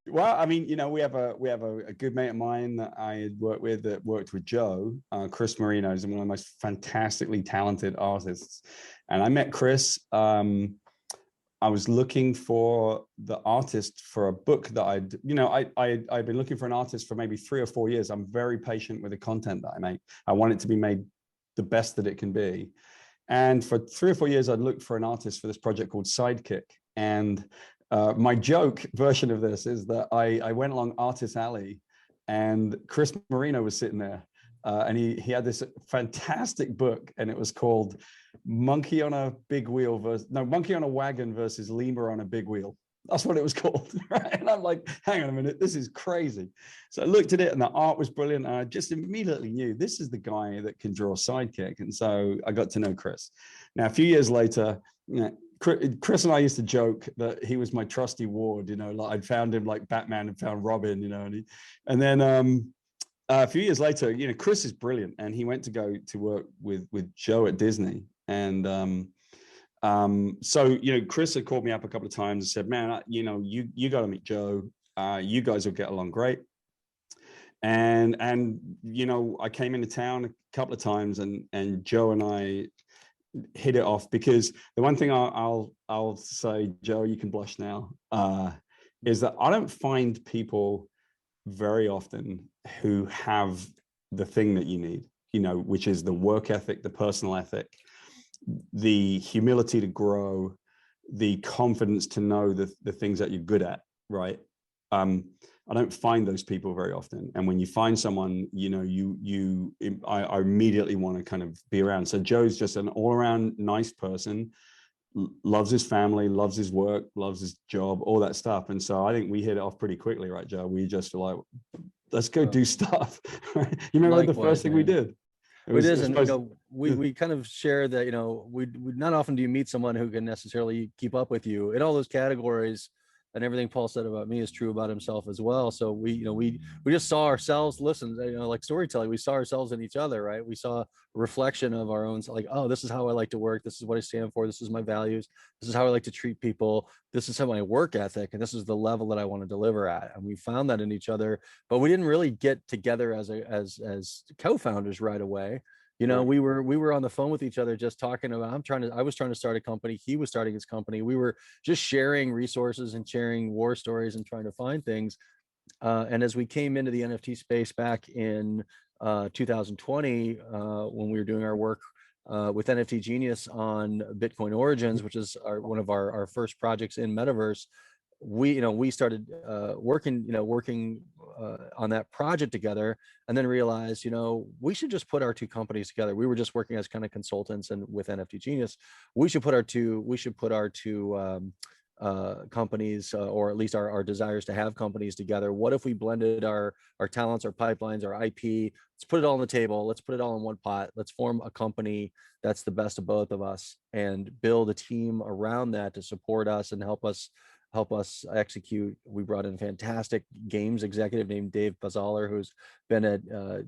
Well, I mean, we have a good mate of mine that I had worked with Joe. Chris Marino is one of the most fantastically talented artists, and I met Chris. I was looking for the artist for a book that I'd been looking for an artist for maybe 3 or 4 years. I'm very patient with the content that I make. I want it to be made the best that it can be. And for 3 or 4 years, I'd looked for an artist for this project called Sidekick. And my joke version of this is that I went along Artist Alley, and Chris Marino was sitting there. And he had this fantastic book, and it was called Monkey on a Wagon versus Lemur on a Big Wheel. That's what it was called, right? And I'm like, hang on a minute, this is crazy. So I looked at it, and the art was brilliant. And I just immediately knew this is the guy that can draw Sidekick. And so I got to know Chris. Now, a few years later, Chris and I used to joke that he was my trusty ward, like I'd found him like Batman had found Robin, and then a few years later, Chris is brilliant, and he went to go to work with Joe at Disney. And so Chris had called me up a couple of times and said, man, you got to meet Joe. You guys will get along great. And I came into town a couple of times, and Joe and I hit it off, because the one thing I'll say, Joe, you can blush now, is that I don't find people very often who have the thing that you need, which is the work ethic, the personal ethic, the humility to grow, the confidence to know the things that you're good at, right? I don't find those people very often. And when you find someone, I immediately want to kind of be around. So Joe's just an all-around nice person, loves his family, loves his work, loves his job, all that stuff. And so I think we hit it off pretty quickly, right, Joe? We just were like, let's go do stuff. You remember the first thing we did? It is, I and suppose, we kind of share that. We not often do you meet someone who can necessarily keep up with you in all those categories, and everything Paul said about me is true about himself as well. So we just saw ourselves. Listen, like storytelling, we saw ourselves in each other, right? We saw a reflection of our own, like, oh, this is how I like to work. This is what I stand for. This is my values. This is how I like to treat people. This is how my work ethic, and this is the level that I want to deliver at. And we found that in each other, but we didn't really get together as co-founders right away. Right. We were on the phone with each other just talking about, I was trying to start a company, he was starting his company. We were just sharing resources and sharing war stories and trying to find things. And as we came into the NFT space back in 2020, when we were doing our work with NFT Genius on Bitcoin Origins, which is one of our first projects in Metaverse, we started working on that project together, and then realized we should just put our two companies together. We were just working as kind of consultants, and with NFT Genius, we should put our two companies, or at least our desires to have companies together. What if we blended our talents, our pipelines, our IP? Let's put it all on the table. Let's put it all in one pot. Let's form a company that's the best of both of us, and build a team around that to support us and help us execute. We brought in a fantastic games executive named Dave Bazaler, who's been at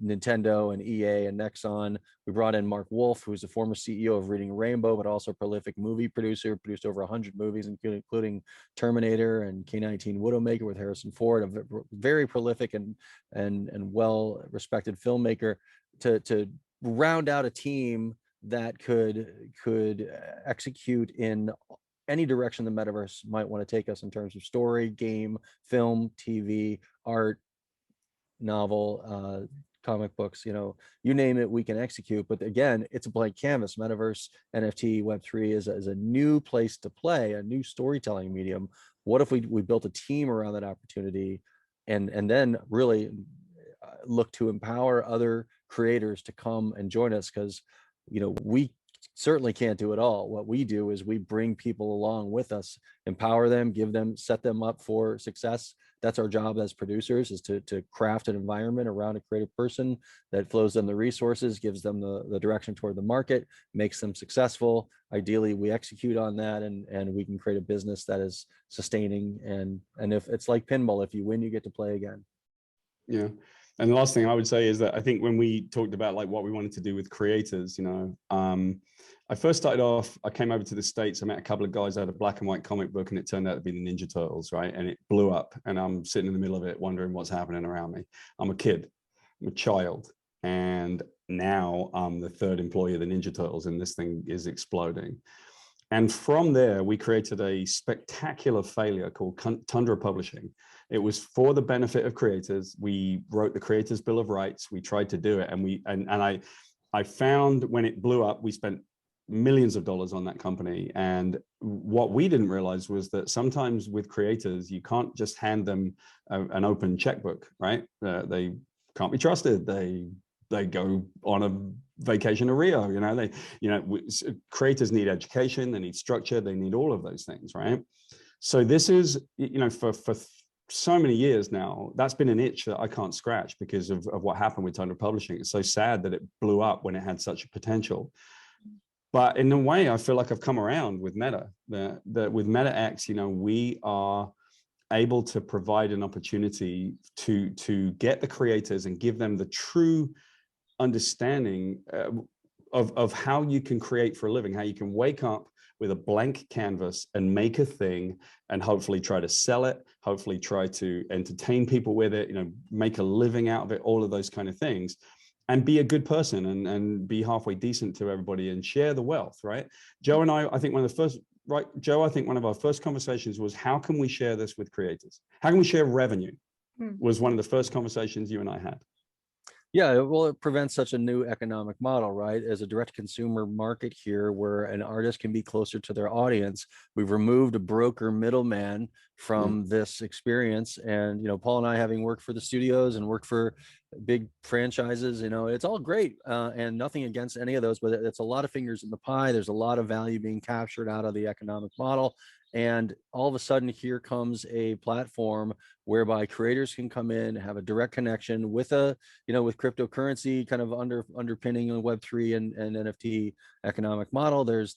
Nintendo and EA and Nexon. We brought in Mark Wolf, who's the former CEO of Reading Rainbow, but also a prolific movie producer, produced over 100 movies, including Terminator and K-19 Widowmaker with Harrison Ford, a very prolific and well-respected filmmaker, to round out a team that could execute in any direction the metaverse might want to take us in terms of story, game, film, TV, art, novel, comic books, you name it, we can execute. But again, it's a blank canvas. Metaverse, NFT, Web3 is a new place to play, a new storytelling medium. What if we built a team around that opportunity, and then really look to empower other creators to come and join us? Because we certainly can't do it all. What we do is we bring people along with us, empower them, set them up for success. That's our job as producers, is to craft an environment around a creative person that flows them the resources, gives them the direction toward the market, makes them successful. Ideally, we execute on that, and we can create a business that is sustaining. And if it's like pinball, if you win, you get to play again. Yeah. And the last thing I would say is that I think when we talked about like what we wanted to do with creators, I first started off, I came over to the States, I met a couple of guys that had a black and white comic book, and it turned out to be the Ninja Turtles, right? And it blew up, and I'm sitting in the middle of it wondering what's happening around me. I'm a kid, I'm a child, and now I'm the third employee of the Ninja Turtles, and this thing is exploding. And from there, we created a spectacular failure called Tundra Publishing. It was for the benefit of creators. We wrote the Creators Bill of Rights. We tried to do it, and I found when it blew up, we spent millions of dollars on that company. And what we didn't realize was that sometimes with creators, you can't just hand them an open checkbook, right? They can't be trusted. They go on a vacation to Rio, creators need education, they need structure, they need all of those things, right? So this is, for so many years now, that's been an itch that I can't scratch because of what happened with Tundra Publishing. It's so sad that it blew up when it had such a potential. But in a way, I feel like I've come around with Meta, that with MetaX, we are able to provide an opportunity to get the creators and give them the true understanding of how you can create for a living, how you can wake up with a blank canvas and make a thing, and hopefully try to sell it, hopefully try to entertain people with it, make a living out of it, all of those kind of things, and be a good person and be halfway decent to everybody and share the wealth, right? Joe and I think one of our first conversations was, how can we share this with creators? How can we share revenue? Was one of the first conversations you and I had. Yeah, well, it prevents such a new economic model, right? As a direct consumer market here, where an artist can be closer to their audience. We've removed a broker middleman from this experience. And, Paul and I, having worked for the studios and worked for big franchises, it's all great, and nothing against any of those, but it's a lot of fingers in the pie. There's a lot of value being captured out of the economic model. And all of a sudden, here comes a platform whereby creators can come in, have a direct connection with with cryptocurrency kind of underpinning on Web3 and NFT economic model. There's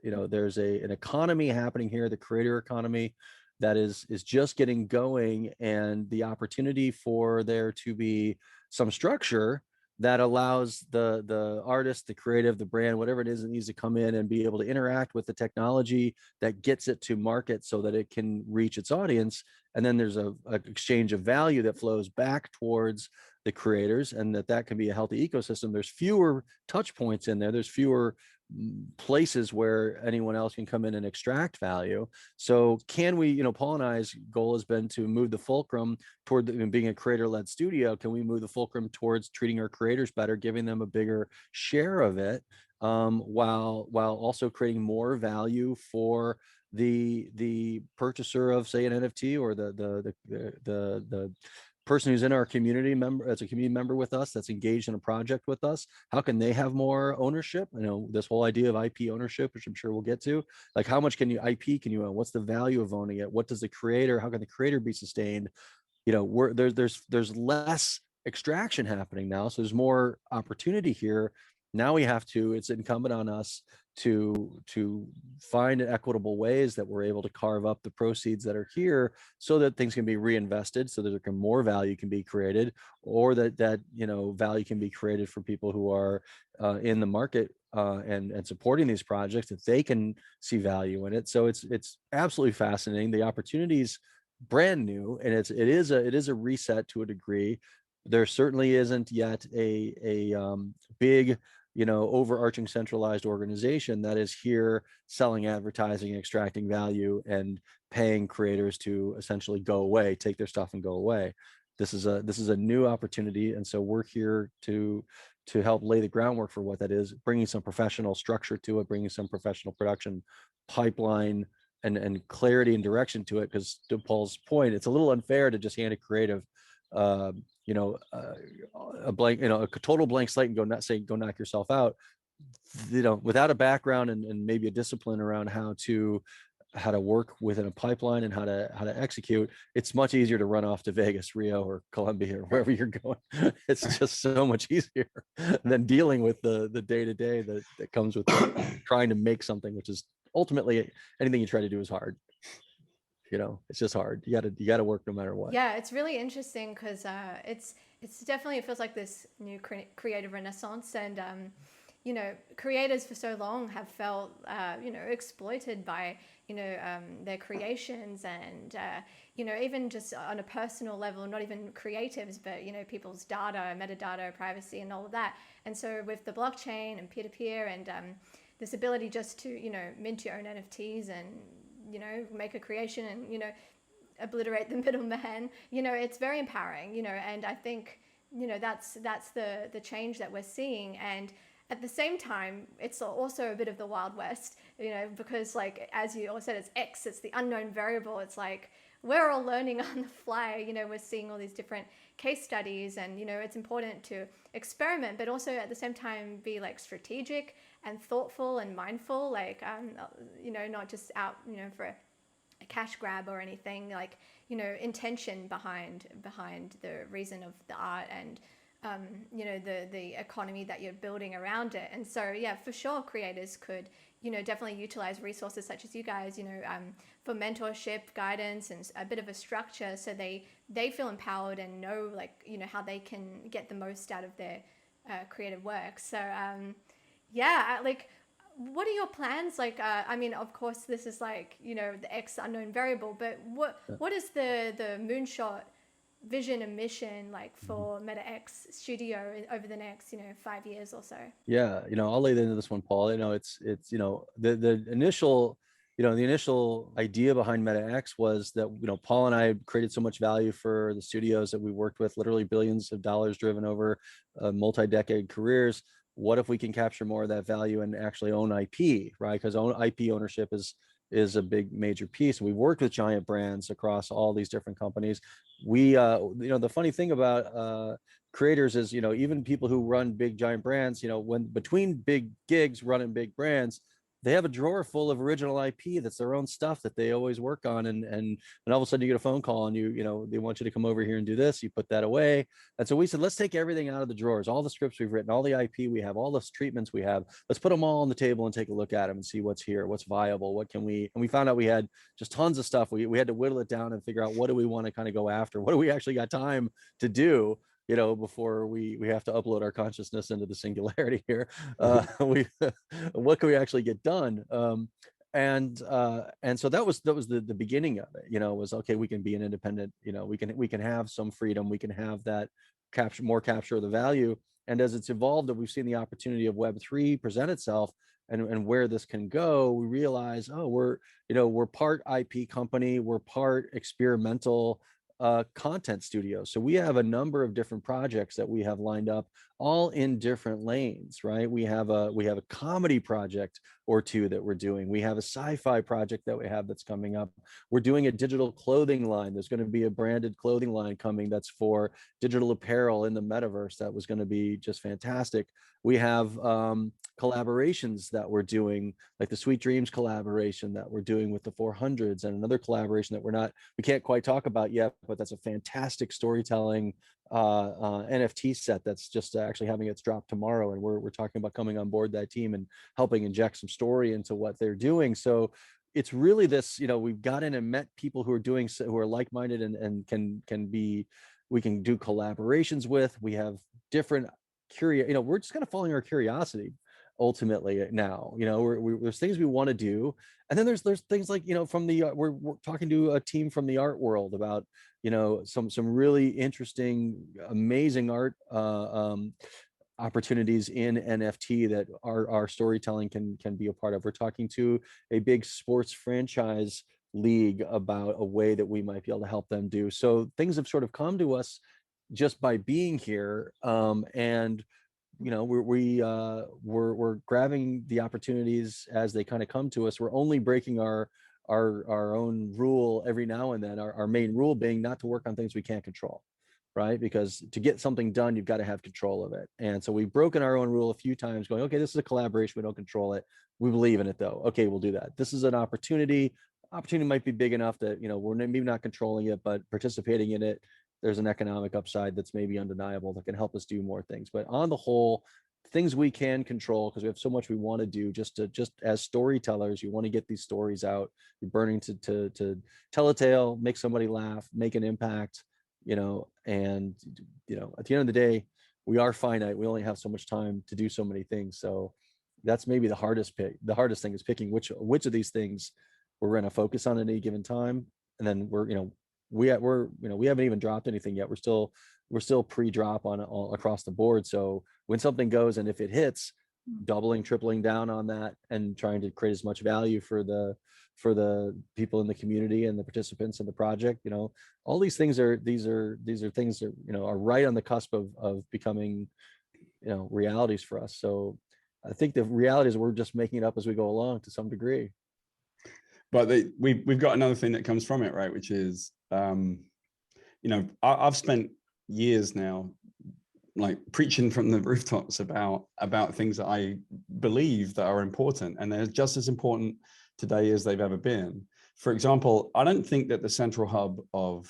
an economy happening here, the creator economy, that is just getting going, and the opportunity for there to be some structure that allows the artist, the creative, the brand, whatever it is that needs to come in and be able to interact with the technology that gets it to market so that it can reach its audience. And then there's a exchange of value that flows back towards the creators, and that can be a healthy ecosystem. There's fewer touch points in there. There's fewer places where anyone else can come in and extract value. So can we, Paul and I's goal has been to move the fulcrum toward being a creator-led studio. Can we move the fulcrum towards treating our creators better, giving them a bigger share of it, while also creating more value for the purchaser of, say, an NFT, or the person who's in our community member, as a community member with us, that's engaged in a project with us. How can they have more ownership? This whole idea of IP ownership, which I'm sure we'll get to, like how much IP can you own? What's the value of owning it? What does the creator, how can the creator be sustained? There's less extraction happening now, so there's more opportunity here. Now it's incumbent on us to find equitable ways that we're able to carve up the proceeds that are here, so that things can be reinvested, so that more value can be created, or that value can be created for people who are in the market and supporting these projects, that they can see value in it. So it's absolutely fascinating. The opportunities brand new, and it is a reset to a degree. There certainly isn't yet a big overarching centralized organization that is here selling advertising, extracting value, and paying creators to essentially go away, take their stuff and go away. This is a new opportunity, and so we're here to help lay the groundwork for what that is, bringing some professional structure to it, bringing some professional production pipeline and clarity and direction to it. Because to Paul's point, it's a little unfair to just hand a creative a blank, a total blank slate and go knock yourself out, without a background and maybe a discipline around how to work within a pipeline and how to execute. It's much easier to run off to Vegas, Rio, or Colombia, or wherever you're going. It's just so much easier than dealing with the day-to-day that comes with trying to make something, which is ultimately, anything you try to do is hard. It's just hard. You got to work no matter what. Yeah, it's really interesting because it's definitely, it feels like this new creative renaissance, and creators for so long have felt exploited by their creations, and even just on a personal level, not even creatives, but people's data, metadata, privacy, and all of that. And so with the blockchain and peer-to-peer and this ability just to mint your own NFTs and make a creation and obliterate the middleman, it's very empowering, and I think that's the change that we're seeing. And at the same time, it's also a bit of the Wild West, because, like, as you all said, it's the unknown variable. It's like we're all learning on the fly. We're seeing all these different case studies, and it's important to experiment, but also at the same time be like strategic and thoughtful and mindful, like not just out for a cash grab or anything, like intention behind the reason of the art, and the economy that you're building around it. And so yeah, for sure, creators could definitely utilize resources such as you guys, for mentorship, guidance, and a bit of a structure, so they feel empowered and know, like, how they can get the most out of their creative work. So yeah, like, what are your plans? Like, I mean, of course, this is like, the X unknown variable, but what is the Moonshot vision and mission like for MetaX Studio over the next 5 years or so? Yeah, I'll lay into this one, Paul. It's the initial idea behind MetaX was that Paul and I created so much value for the studios that we worked with, literally billions of dollars driven over multi-decade careers. What if we can capture more of that value and actually own IP, right? Because IP ownership is a big major piece. We worked with giant brands across all these different companies. We the funny thing about creators is even people who run big giant brands, when between big gigs running big brands, they have a drawer full of original IP that's their own stuff that they always work on, and all of a sudden you get a phone call and you know they want you to come over here and do this. You put that away, and so we said, let's take everything out of the drawers, all the scripts we've written, all the IP we have, all the treatments we have. Let's put them all on the table and take a look at them and see what's here, what's viable, what can we. And we found out we had just tons of stuff. We had to whittle it down and figure out what do we want to kind of go after, what do we actually got time to do, you know, before we have to upload our consciousness into the singularity here. What can we actually get done? And so that was the beginning of it, you know, was okay, we can be an independent, you know, we can have some freedom, we can have that capture of the value. And as it's evolved and we've seen the opportunity of Web3 present itself and where this can go, we realize, oh, we're part IP company, we're part experimental content studio. So we have a number of different projects that we have lined up, all in different lanes, right? We have a comedy project or two that we're doing. We have a sci-fi project that we have that's coming up. We're doing a digital clothing line. There's going to be a branded clothing line coming that's for digital apparel in the metaverse. That was going to be just fantastic. We have collaborations that we're doing, like the Sweet Dreams collaboration that we're doing with the 400s, and another collaboration that we can't quite talk about yet, but that's a fantastic storytelling NFT set that's just actually having its drop tomorrow, and we're talking about coming on board that team and helping inject some story into what they're doing. So it's really this, you know, we've got in and met people who are like-minded and we can do collaborations with. We have different we're just kind of following our curiosity ultimately now. You know, there's things we want to do, and then there's things like, you know, from the we're talking to a team from the art world about, you know, some really interesting, amazing art opportunities in NFT that our storytelling can be a part of. We're talking to a big sports franchise league about a way that we might be able to help them do. So things have sort of come to us just by being here, and you know, we're grabbing the opportunities as they kind of come to us. We're only breaking our own rule every now and then, our main rule being not to work on things we can't control, right? Because to get something done, you've got to have control of it. And so we've broken our own rule a few times, going, okay, this is a collaboration, we don't control it, we believe in it though, okay, we'll do that. This is an opportunity might be big enough that, you know, we're maybe not controlling it, but participating in it, there's an economic upside that's maybe undeniable that can help us do more things. But on the whole, things we can control, because we have so much we want to do, just as storytellers, you want to get these stories out, you're burning to tell a tale, make somebody laugh, make an impact, you know. And, you know, at the end of the day, we are finite, we only have so much time to do so many things. So that's maybe the hardest thing is picking which of these things we're going to focus on at any given time. And then we haven't even dropped anything yet. We're still pre-drop on all across the board. So when something goes, and if it hits, doubling, tripling down on that and trying to create as much value for the people in the community and the participants in the project. You know, all these things are things that, you know, are right on the cusp of becoming, you know, realities for us. So I think the reality is we're just making it up as we go along to some degree. But we've got another thing that comes from it, right? Which is, you know, I've spent years now, like, preaching from the rooftops about things that I believe that are important, and they're just as important today as they've ever been. For example, I don't think that the central hub of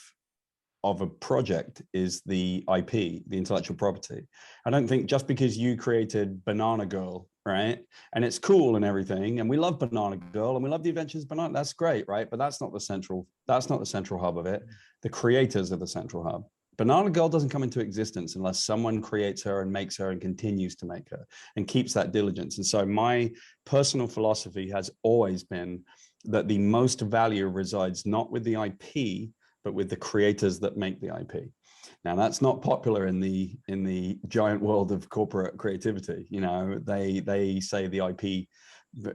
a project is the IP, the intellectual property. I don't think just because you created Banana Girl, right, and it's cool and everything, and we love Banana Girl and we love the adventures of Banana, that's great, right? But that's not the central hub of it. The creators are the central hub. Banana Girl doesn't come into existence unless someone creates her and makes her and continues to make her and keeps that diligence. And so my personal philosophy has always been that the most value resides not with the IP, but with the creators that make the IP. Now, that's not popular in the giant world of corporate creativity. You know, they say the IP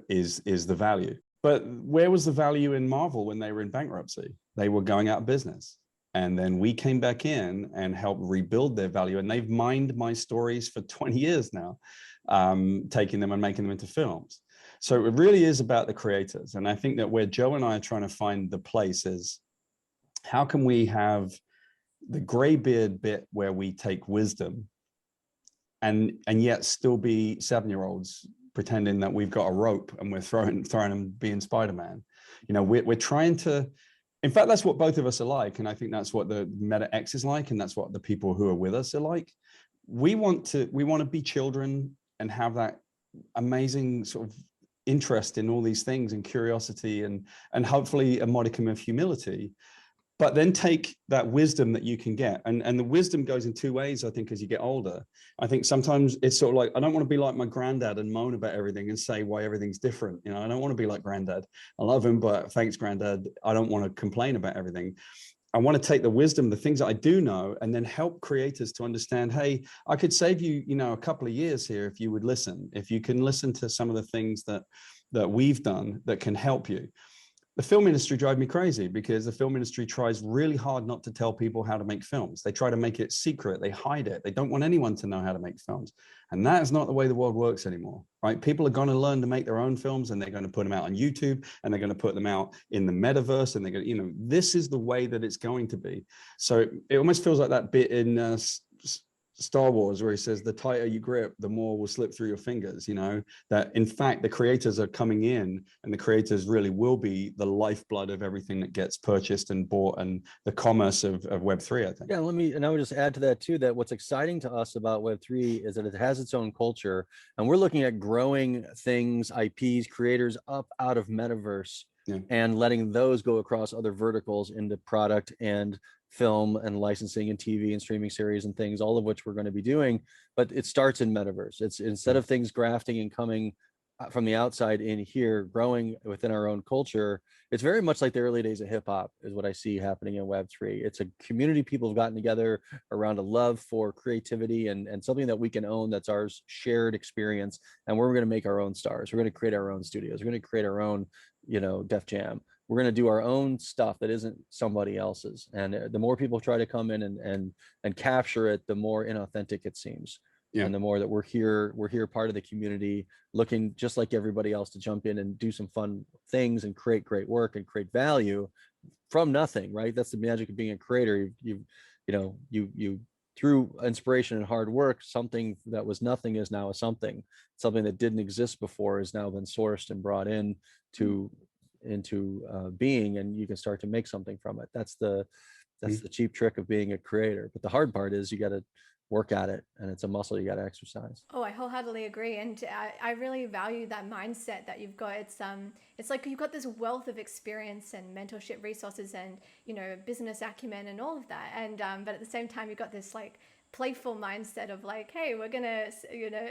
is the value. But where was the value in Marvel when they were in bankruptcy? They were going out of business. And then we came back in and helped rebuild their value. And they've mined my stories for 20 years now, taking them and making them into films. So it really is about the creators. And I think that where Joe and I are trying to find the place is, how can we have the graybeard bit where we take wisdom and yet still be 7-year-olds pretending that we've got a rope and we're throwing them being Spider-Man. You know, we're trying to, in fact, that's what both of us are like. And I think that's what the Meta X is like. And that's what the people who are with us are like. We want to be children and have that amazing sort of interest in all these things and curiosity and hopefully a modicum of humility, but then take that wisdom that you can get. And the wisdom goes in two ways, I think, as you get older. I think sometimes it's sort of like, I don't want to be like my granddad and moan about everything and say why everything's different. You know, I don't want to be like granddad. I love him, but thanks, granddad. I don't want to complain about everything. I want to take the wisdom, the things that I do know, and then help creators to understand, hey, I could save you, you know, a couple of years here if you would listen, if you can listen to some of the things that we've done that can help you. The film industry drives me crazy because the film industry tries really hard not to tell people how to make films. They try to make it secret. They hide it. They don't want anyone to know how to make films. And that is not the way the world works anymore, right? People are going to learn to make their own films, and they're going to put them out on YouTube, and they're going to put them out in the metaverse, and they're going to, you know, this is the way that it's going to be. So it almost feels like that bit in Star Wars where he says, the tighter you grip, the more will slip through your fingers, you know, that in fact, the creators are coming in, and the creators really will be the lifeblood of everything that gets purchased and bought, and the commerce of Web3, I think. Yeah, and I would just add to that too, that what's exciting to us about Web3 is that it has its own culture, and we're looking at growing things, IPs, creators up out of Metaverse, and letting those go across other verticals into product and film and licensing and TV and streaming series and things, all of which we're going to be doing. But it starts in Metaverse. It's instead of things grafting and coming from the outside in here, growing within our own culture. It's very much like the early days of hip hop is what I see happening in Web3. It's a community people have gotten together around a love for creativity and something that we can own, that's our shared experience. And we're going to make our own stars. We're going to create our own studios. We're going to create our own, you know, Def Jam. We're going to do our own stuff that isn't somebody else's. And the more people try to come in and capture it, the more inauthentic it seems. Yeah. And the more that we're here part of the community, looking just like everybody else to jump in and do some fun things and create great work and create value from nothing, right? That's the magic of being a creator. You through inspiration and hard work, something that was nothing is now a something that didn't exist before has now been sourced and brought in into being, and you can start to make something from it. That's the cheap trick of being a creator. But the hard part is you got to work at it, and it's a muscle you got to exercise. Oh, I wholeheartedly agree, and I really value that mindset that you've got. It's like you've got this wealth of experience and mentorship resources, and you know, business acumen and all of that. And but at the same time, you've got this like playful mindset of like, hey, we're gonna, you know,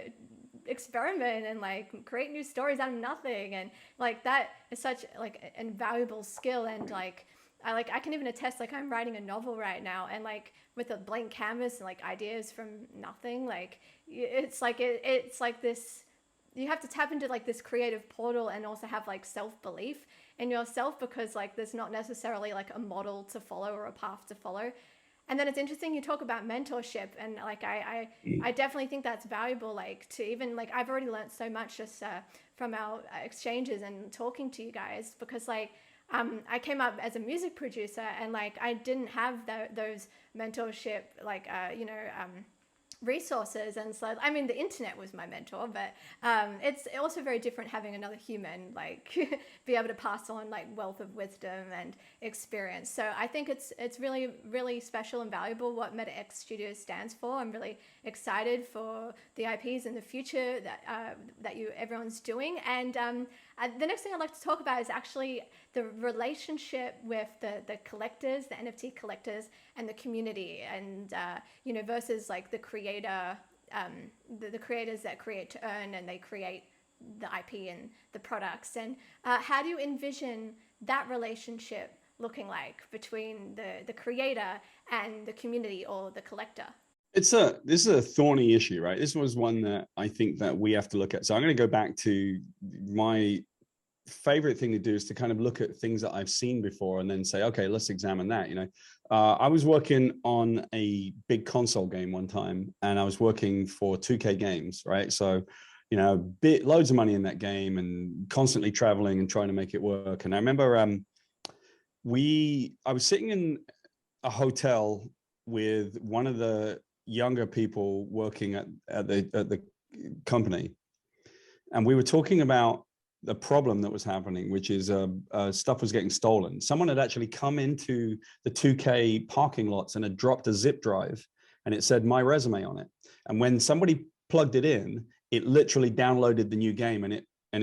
experiment and like create new stories out of nothing, and like that is such like an invaluable skill. And like I can even attest, like I'm writing a novel right now, and like with a blank canvas and like ideas from nothing, like it's like this, you have to tap into like this creative portal and also have like self-belief in yourself, because like there's not necessarily like a model to follow or a path to follow. And then it's interesting you talk about mentorship, and like I definitely think that's valuable, like to even like I've already learned so much just from our exchanges and talking to you guys, because like I came up as a music producer, and like I didn't have those mentorship like resources. And so I mean the internet was my mentor, but it's also very different having another human like be able to pass on like wealth of wisdom and experience. So I think it's really, really special and valuable what Meta X Studios stands for. I'm really excited for the IPs in the future that everyone's doing. And the next thing I'd like to talk about is actually the relationship with the collectors, the NFT collectors, and the community, and versus like the creator, the creators that create to earn, and they create the IP and the products. And how do you envision that relationship looking like between the creator and the community or the collector? This is a thorny issue, right? This was one that I think that we have to look at. So I'm going to go back to my favorite thing to do is to kind of look at things that I've seen before and then say, okay, let's examine that. You know, I was working on a big console game one time, and I was working for 2K Games, right? So, you know, loads of money in that game and constantly traveling and trying to make it work. And I remember I was sitting in a hotel with one of the younger people working at the company. And we were talking about the problem that was happening, which is stuff was getting stolen. Someone had actually come into the 2K parking lots and had dropped a zip drive, and it said my resume on it. And when somebody plugged it in, it literally downloaded the new game, and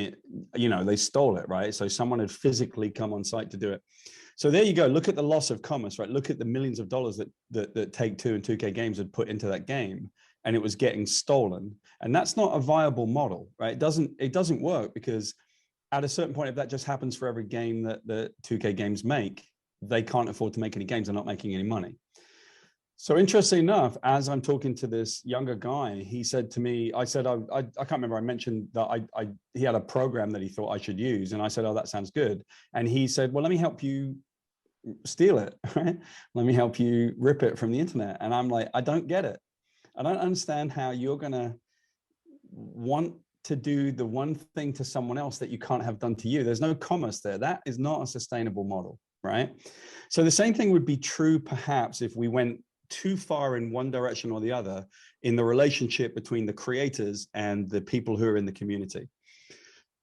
it, you know, they stole it, right? So someone had physically come on site to do it. So there you go. Look at the loss of commerce, right? Look at the millions of dollars that Take-Two and 2K Games had put into that game, and it was getting stolen. And that's not a viable model, right? It doesn't work, because at a certain point, if that just happens for every game that the 2K Games make, they can't afford to make any games. They're not making any money. So interesting enough, as I'm talking to this younger guy, he said to me, I said, I can't remember, I mentioned that he had a program that he thought I should use. And I said, oh, that sounds good. And he said, well, let me help you steal it, right? Let me help you rip it from the internet. And I'm like, I don't get it. I don't understand how you're gonna want to do the one thing to someone else that you can't have done to you. There's no commerce there. That is not a sustainable model, right? So the same thing would be true perhaps if we went too far in one direction or the other in the relationship between the creators and the people who are in the community.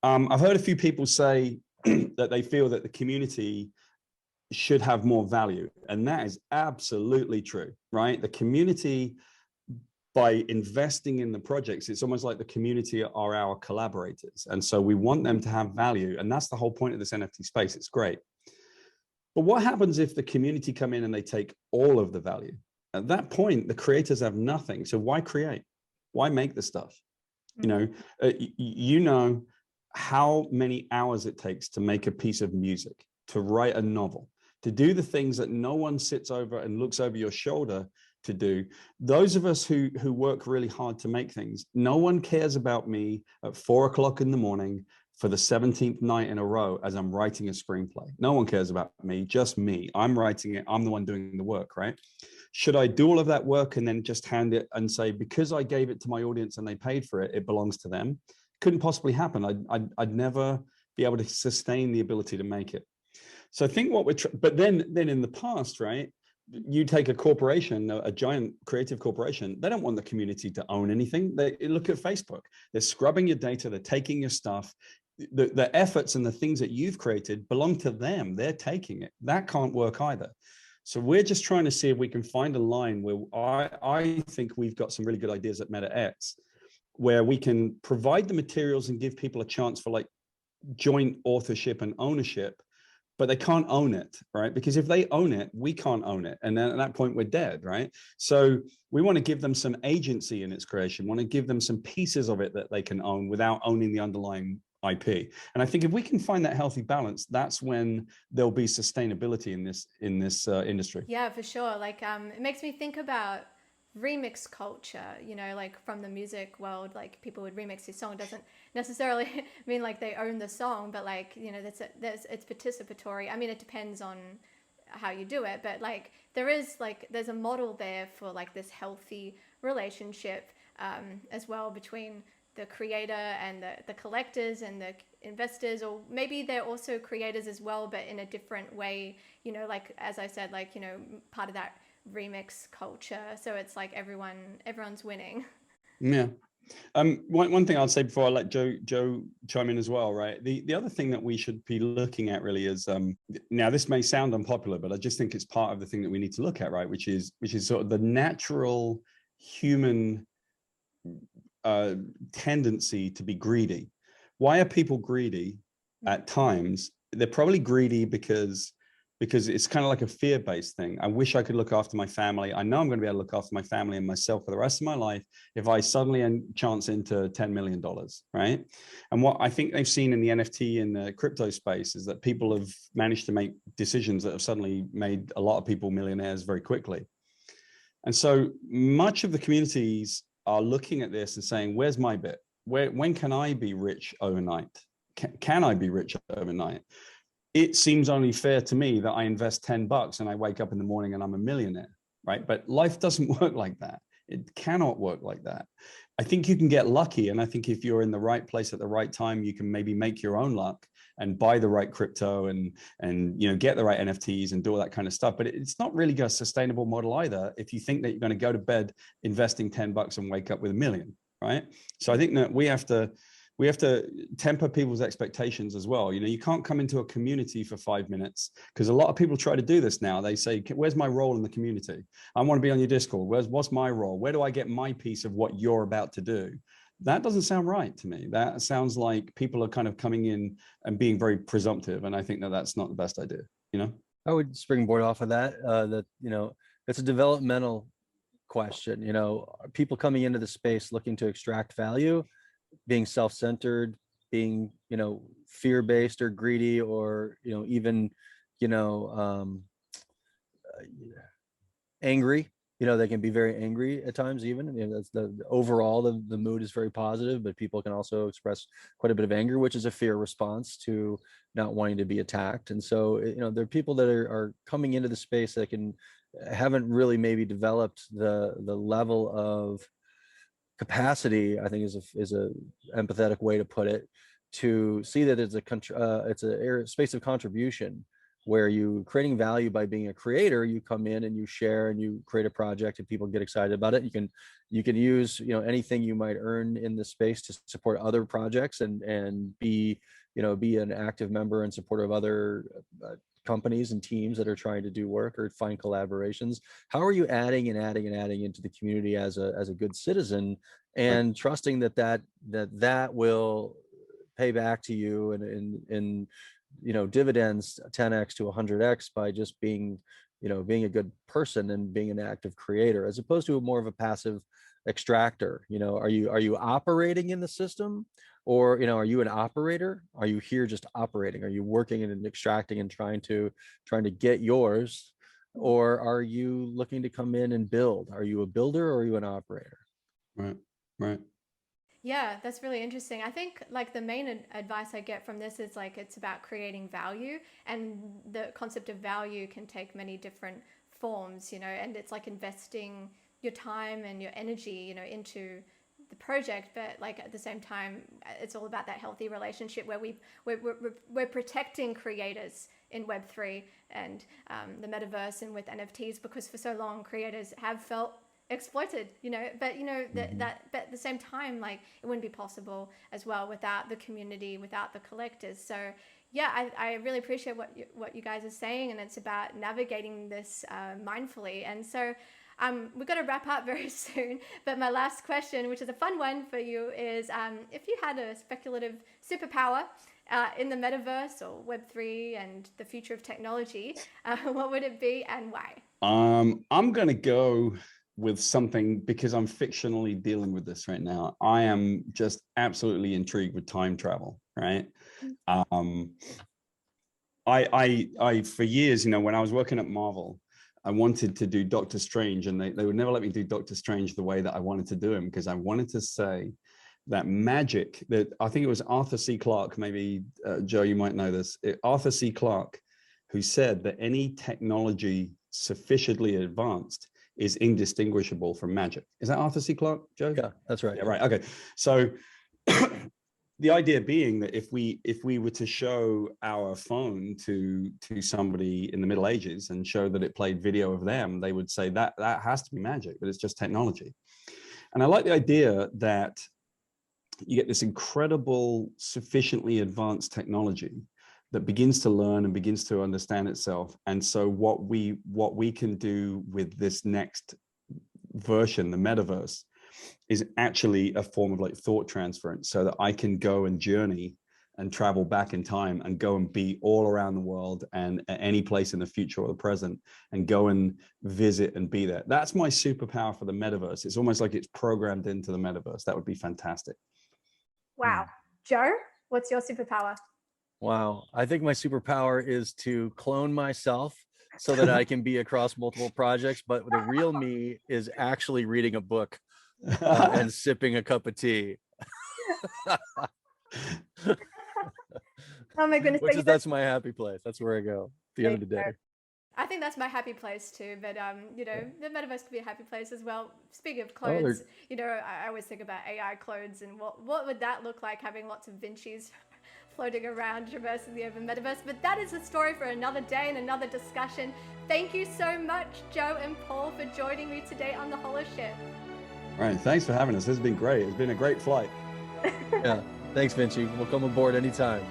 I've heard a few people say that they feel that the community should have more value, and that is absolutely true, right? The community, by investing in the projects, it's almost like the community are our collaborators, and so we want them to have value, and that's the whole point of this NFT space. It's great. But what happens if the community come in and they take all of the value? At that point, the creators have nothing. So why create? Why make the stuff? You know how many hours it takes to make a piece of music, to write a novel, to do the things that no one sits over and looks over your shoulder to do. Those of us who work really hard to make things, no one cares about me at 4 o'clock in the morning for the 17th night in a row as I'm writing a screenplay. No one cares about me, just me. I'm writing it. I'm the one doing the work, right? Should I do all of that work and then just hand it and say, because I gave it to my audience and they paid for it, it belongs to them? Couldn't possibly happen. I'd never be able to sustain the ability to make it. So I think what we're, but then in the past, right? You take a corporation, a giant creative corporation, they don't want the community to own anything. They look at Facebook. They're scrubbing your data. They're taking your stuff. The efforts and the things that you've created belong to them. They're taking it. That can't work either. So we're just trying to see if we can find a line where I think we've got some really good ideas at MetaX, where we can provide the materials and give people a chance for like joint authorship and ownership, but they can't own it, right? Because if they own it, we can't own it. And then at that point, we're dead, right? So we want to give them some agency in its creation, want to give them some pieces of it that they can own without owning the underlying IP. And I think if we can find that healthy balance, that's when there'll be sustainability in this industry. Yeah, for sure. Like, it makes me think about remix culture, you know, like from the music world, like people would remix his song. It doesn't necessarily mean like they own the song, but like, you know, it's participatory. I mean, it depends on how you do it, but like there's a model there for like this healthy relationship as well between the creator and the collectors and the investors, or maybe they're also creators as well, but in a different way, you know, like, as I said, like, you know, part of that remix culture. So it's like everyone's winning. Yeah. One thing I'll say before I let Joe chime in as well, right? The other thing that we should be looking at really is, now this may sound unpopular, but I just think it's part of the thing that we need to look at, right? Which is sort of the natural human tendency to be greedy. Why are people greedy at times? They're probably greedy because it's kind of like a fear-based thing. I wish I could look after my family. I know I'm going to be able to look after my family and myself for the rest of my life if I suddenly chance into $10 million, right? And what I think they've seen in the NFT and the crypto space is that people have managed to make decisions that have suddenly made a lot of people millionaires very quickly. And so much of the communities are looking at this and saying, where's my bit? When can I be rich overnight? Can I be rich overnight? It seems only fair to me that I invest $10 and I wake up in the morning and I'm a millionaire, right? But life doesn't work like that. It cannot work like that. I think you can get lucky. And I think if you're in the right place at the right time, you can maybe make your own luck and buy the right crypto and you know, get the right NFTs and do all that kind of stuff. But it's not really a sustainable model either if you think that you're going to go to bed investing $10 and wake up with $1 million, right? So I think that we have to we have to temper people's expectations as well. You know, you can't come into a community for 5 minutes, because a lot of people try to do this now. They say, where's my role in the community? I want to be on your Discord. What's my role? Where do I get my piece of what you're about to do? That doesn't sound right to me. That sounds like people are kind of coming in and being very presumptive. And I think that that's not the best idea, you know? I would springboard off of that, that, you know, it's a developmental question. You know, are people coming into the space looking to extract value, being self-centered, being, you know, fear-based or greedy, or, you know, even, you know, angry. You know, they can be very angry at times. Even, you know, that's the overall the mood is very positive, but people can also express quite a bit of anger, which is a fear response to not wanting to be attacked. And so, you know, there are people that are coming into the space that haven't really maybe developed the level of capacity, I think is a empathetic way to put it, to see that it's a space of contribution, where you creating value by being a creator. You come in and you share and you create a project and people get excited about it. You can use, you know, anything you might earn in this space to support other projects and be, you know, be an active member and supporter of other companies and teams that are trying to do work or find collaborations. How are you adding into the community as a good citizen, and trusting that will pay back to you and you know, dividends 10x to 100x by just being, you know, being a good person and being an active creator, as opposed to more of a passive extractor. You know, are you operating in the system, or, you know, are you an operator? Are you here just operating? Are you working and extracting and trying to get yours, or are you looking to come in and build? Are you a builder, or are you an operator? Right. Yeah, that's really interesting. I think like the main advice I get from this is like it's about creating value, and the concept of value can take many different forms, you know, and it's like investing your time and your energy, you know, into the project, but like at the same time it's all about that healthy relationship where we're protecting creators in Web3 and the metaverse and with NFTs, because for so long creators have felt exploited, you know, but you know but at the same time, like, it wouldn't be possible as well without the community, without the collectors. So yeah, I really appreciate what you guys are saying, and it's about navigating this mindfully. And so we've got to wrap up very soon, but my last question, which is a fun one for you, is if you had a speculative superpower in the metaverse or Web3 and the future of technology, what would it be and why? I'm gonna go with something, because I'm fictionally dealing with this right now. I am just absolutely intrigued with time travel, right? I for years, you know, when I was working at Marvel, I wanted to do Doctor Strange, and they would never let me do Doctor Strange the way that I wanted to do him, because I wanted to say that magic, that I think it was Arthur C. Clarke, maybe Joe, you might know this, Arthur C. Clarke, who said that any technology sufficiently advanced is indistinguishable from magic. Is that Arthur C. Clarke, Joe? Yeah, that's right. Yeah, right. Okay. So the idea being that if we were to show our phone to somebody in the Middle Ages and show that it played video of them, they would say that has to be magic, but it's just technology. And I like the idea that you get this incredible, sufficiently advanced technology that begins to learn and begins to understand itself. And so what we can do with this next version, the metaverse, is actually a form of like thought transference, so that I can go and journey and travel back in time and go and be all around the world and at any place in the future or the present, and go and visit and be there. That's my superpower for the metaverse. It's almost like it's programmed into the metaverse. That would be fantastic. Wow. Joe, what's your superpower? Wow. I think my superpower is to clone myself so that I can be across multiple projects, but the real me is actually reading a book and sipping a cup of tea. Oh my goodness. That's my happy place. That's where I go at the end of the day. I think that's my happy place too, but you know, the metaverse could be a happy place as well. Speaking of clones, you know, I always think about AI clones and what would that look like, having lots of Vincis floating around, traversing the open metaverse. But that is a story for another day and another discussion. Thank you so much, Joe and Paul, for joining me today on the Holo Ship. All right, thanks for having us. This has been great. It's been a great flight. Yeah, Thanks, Vinci. We'll come aboard anytime.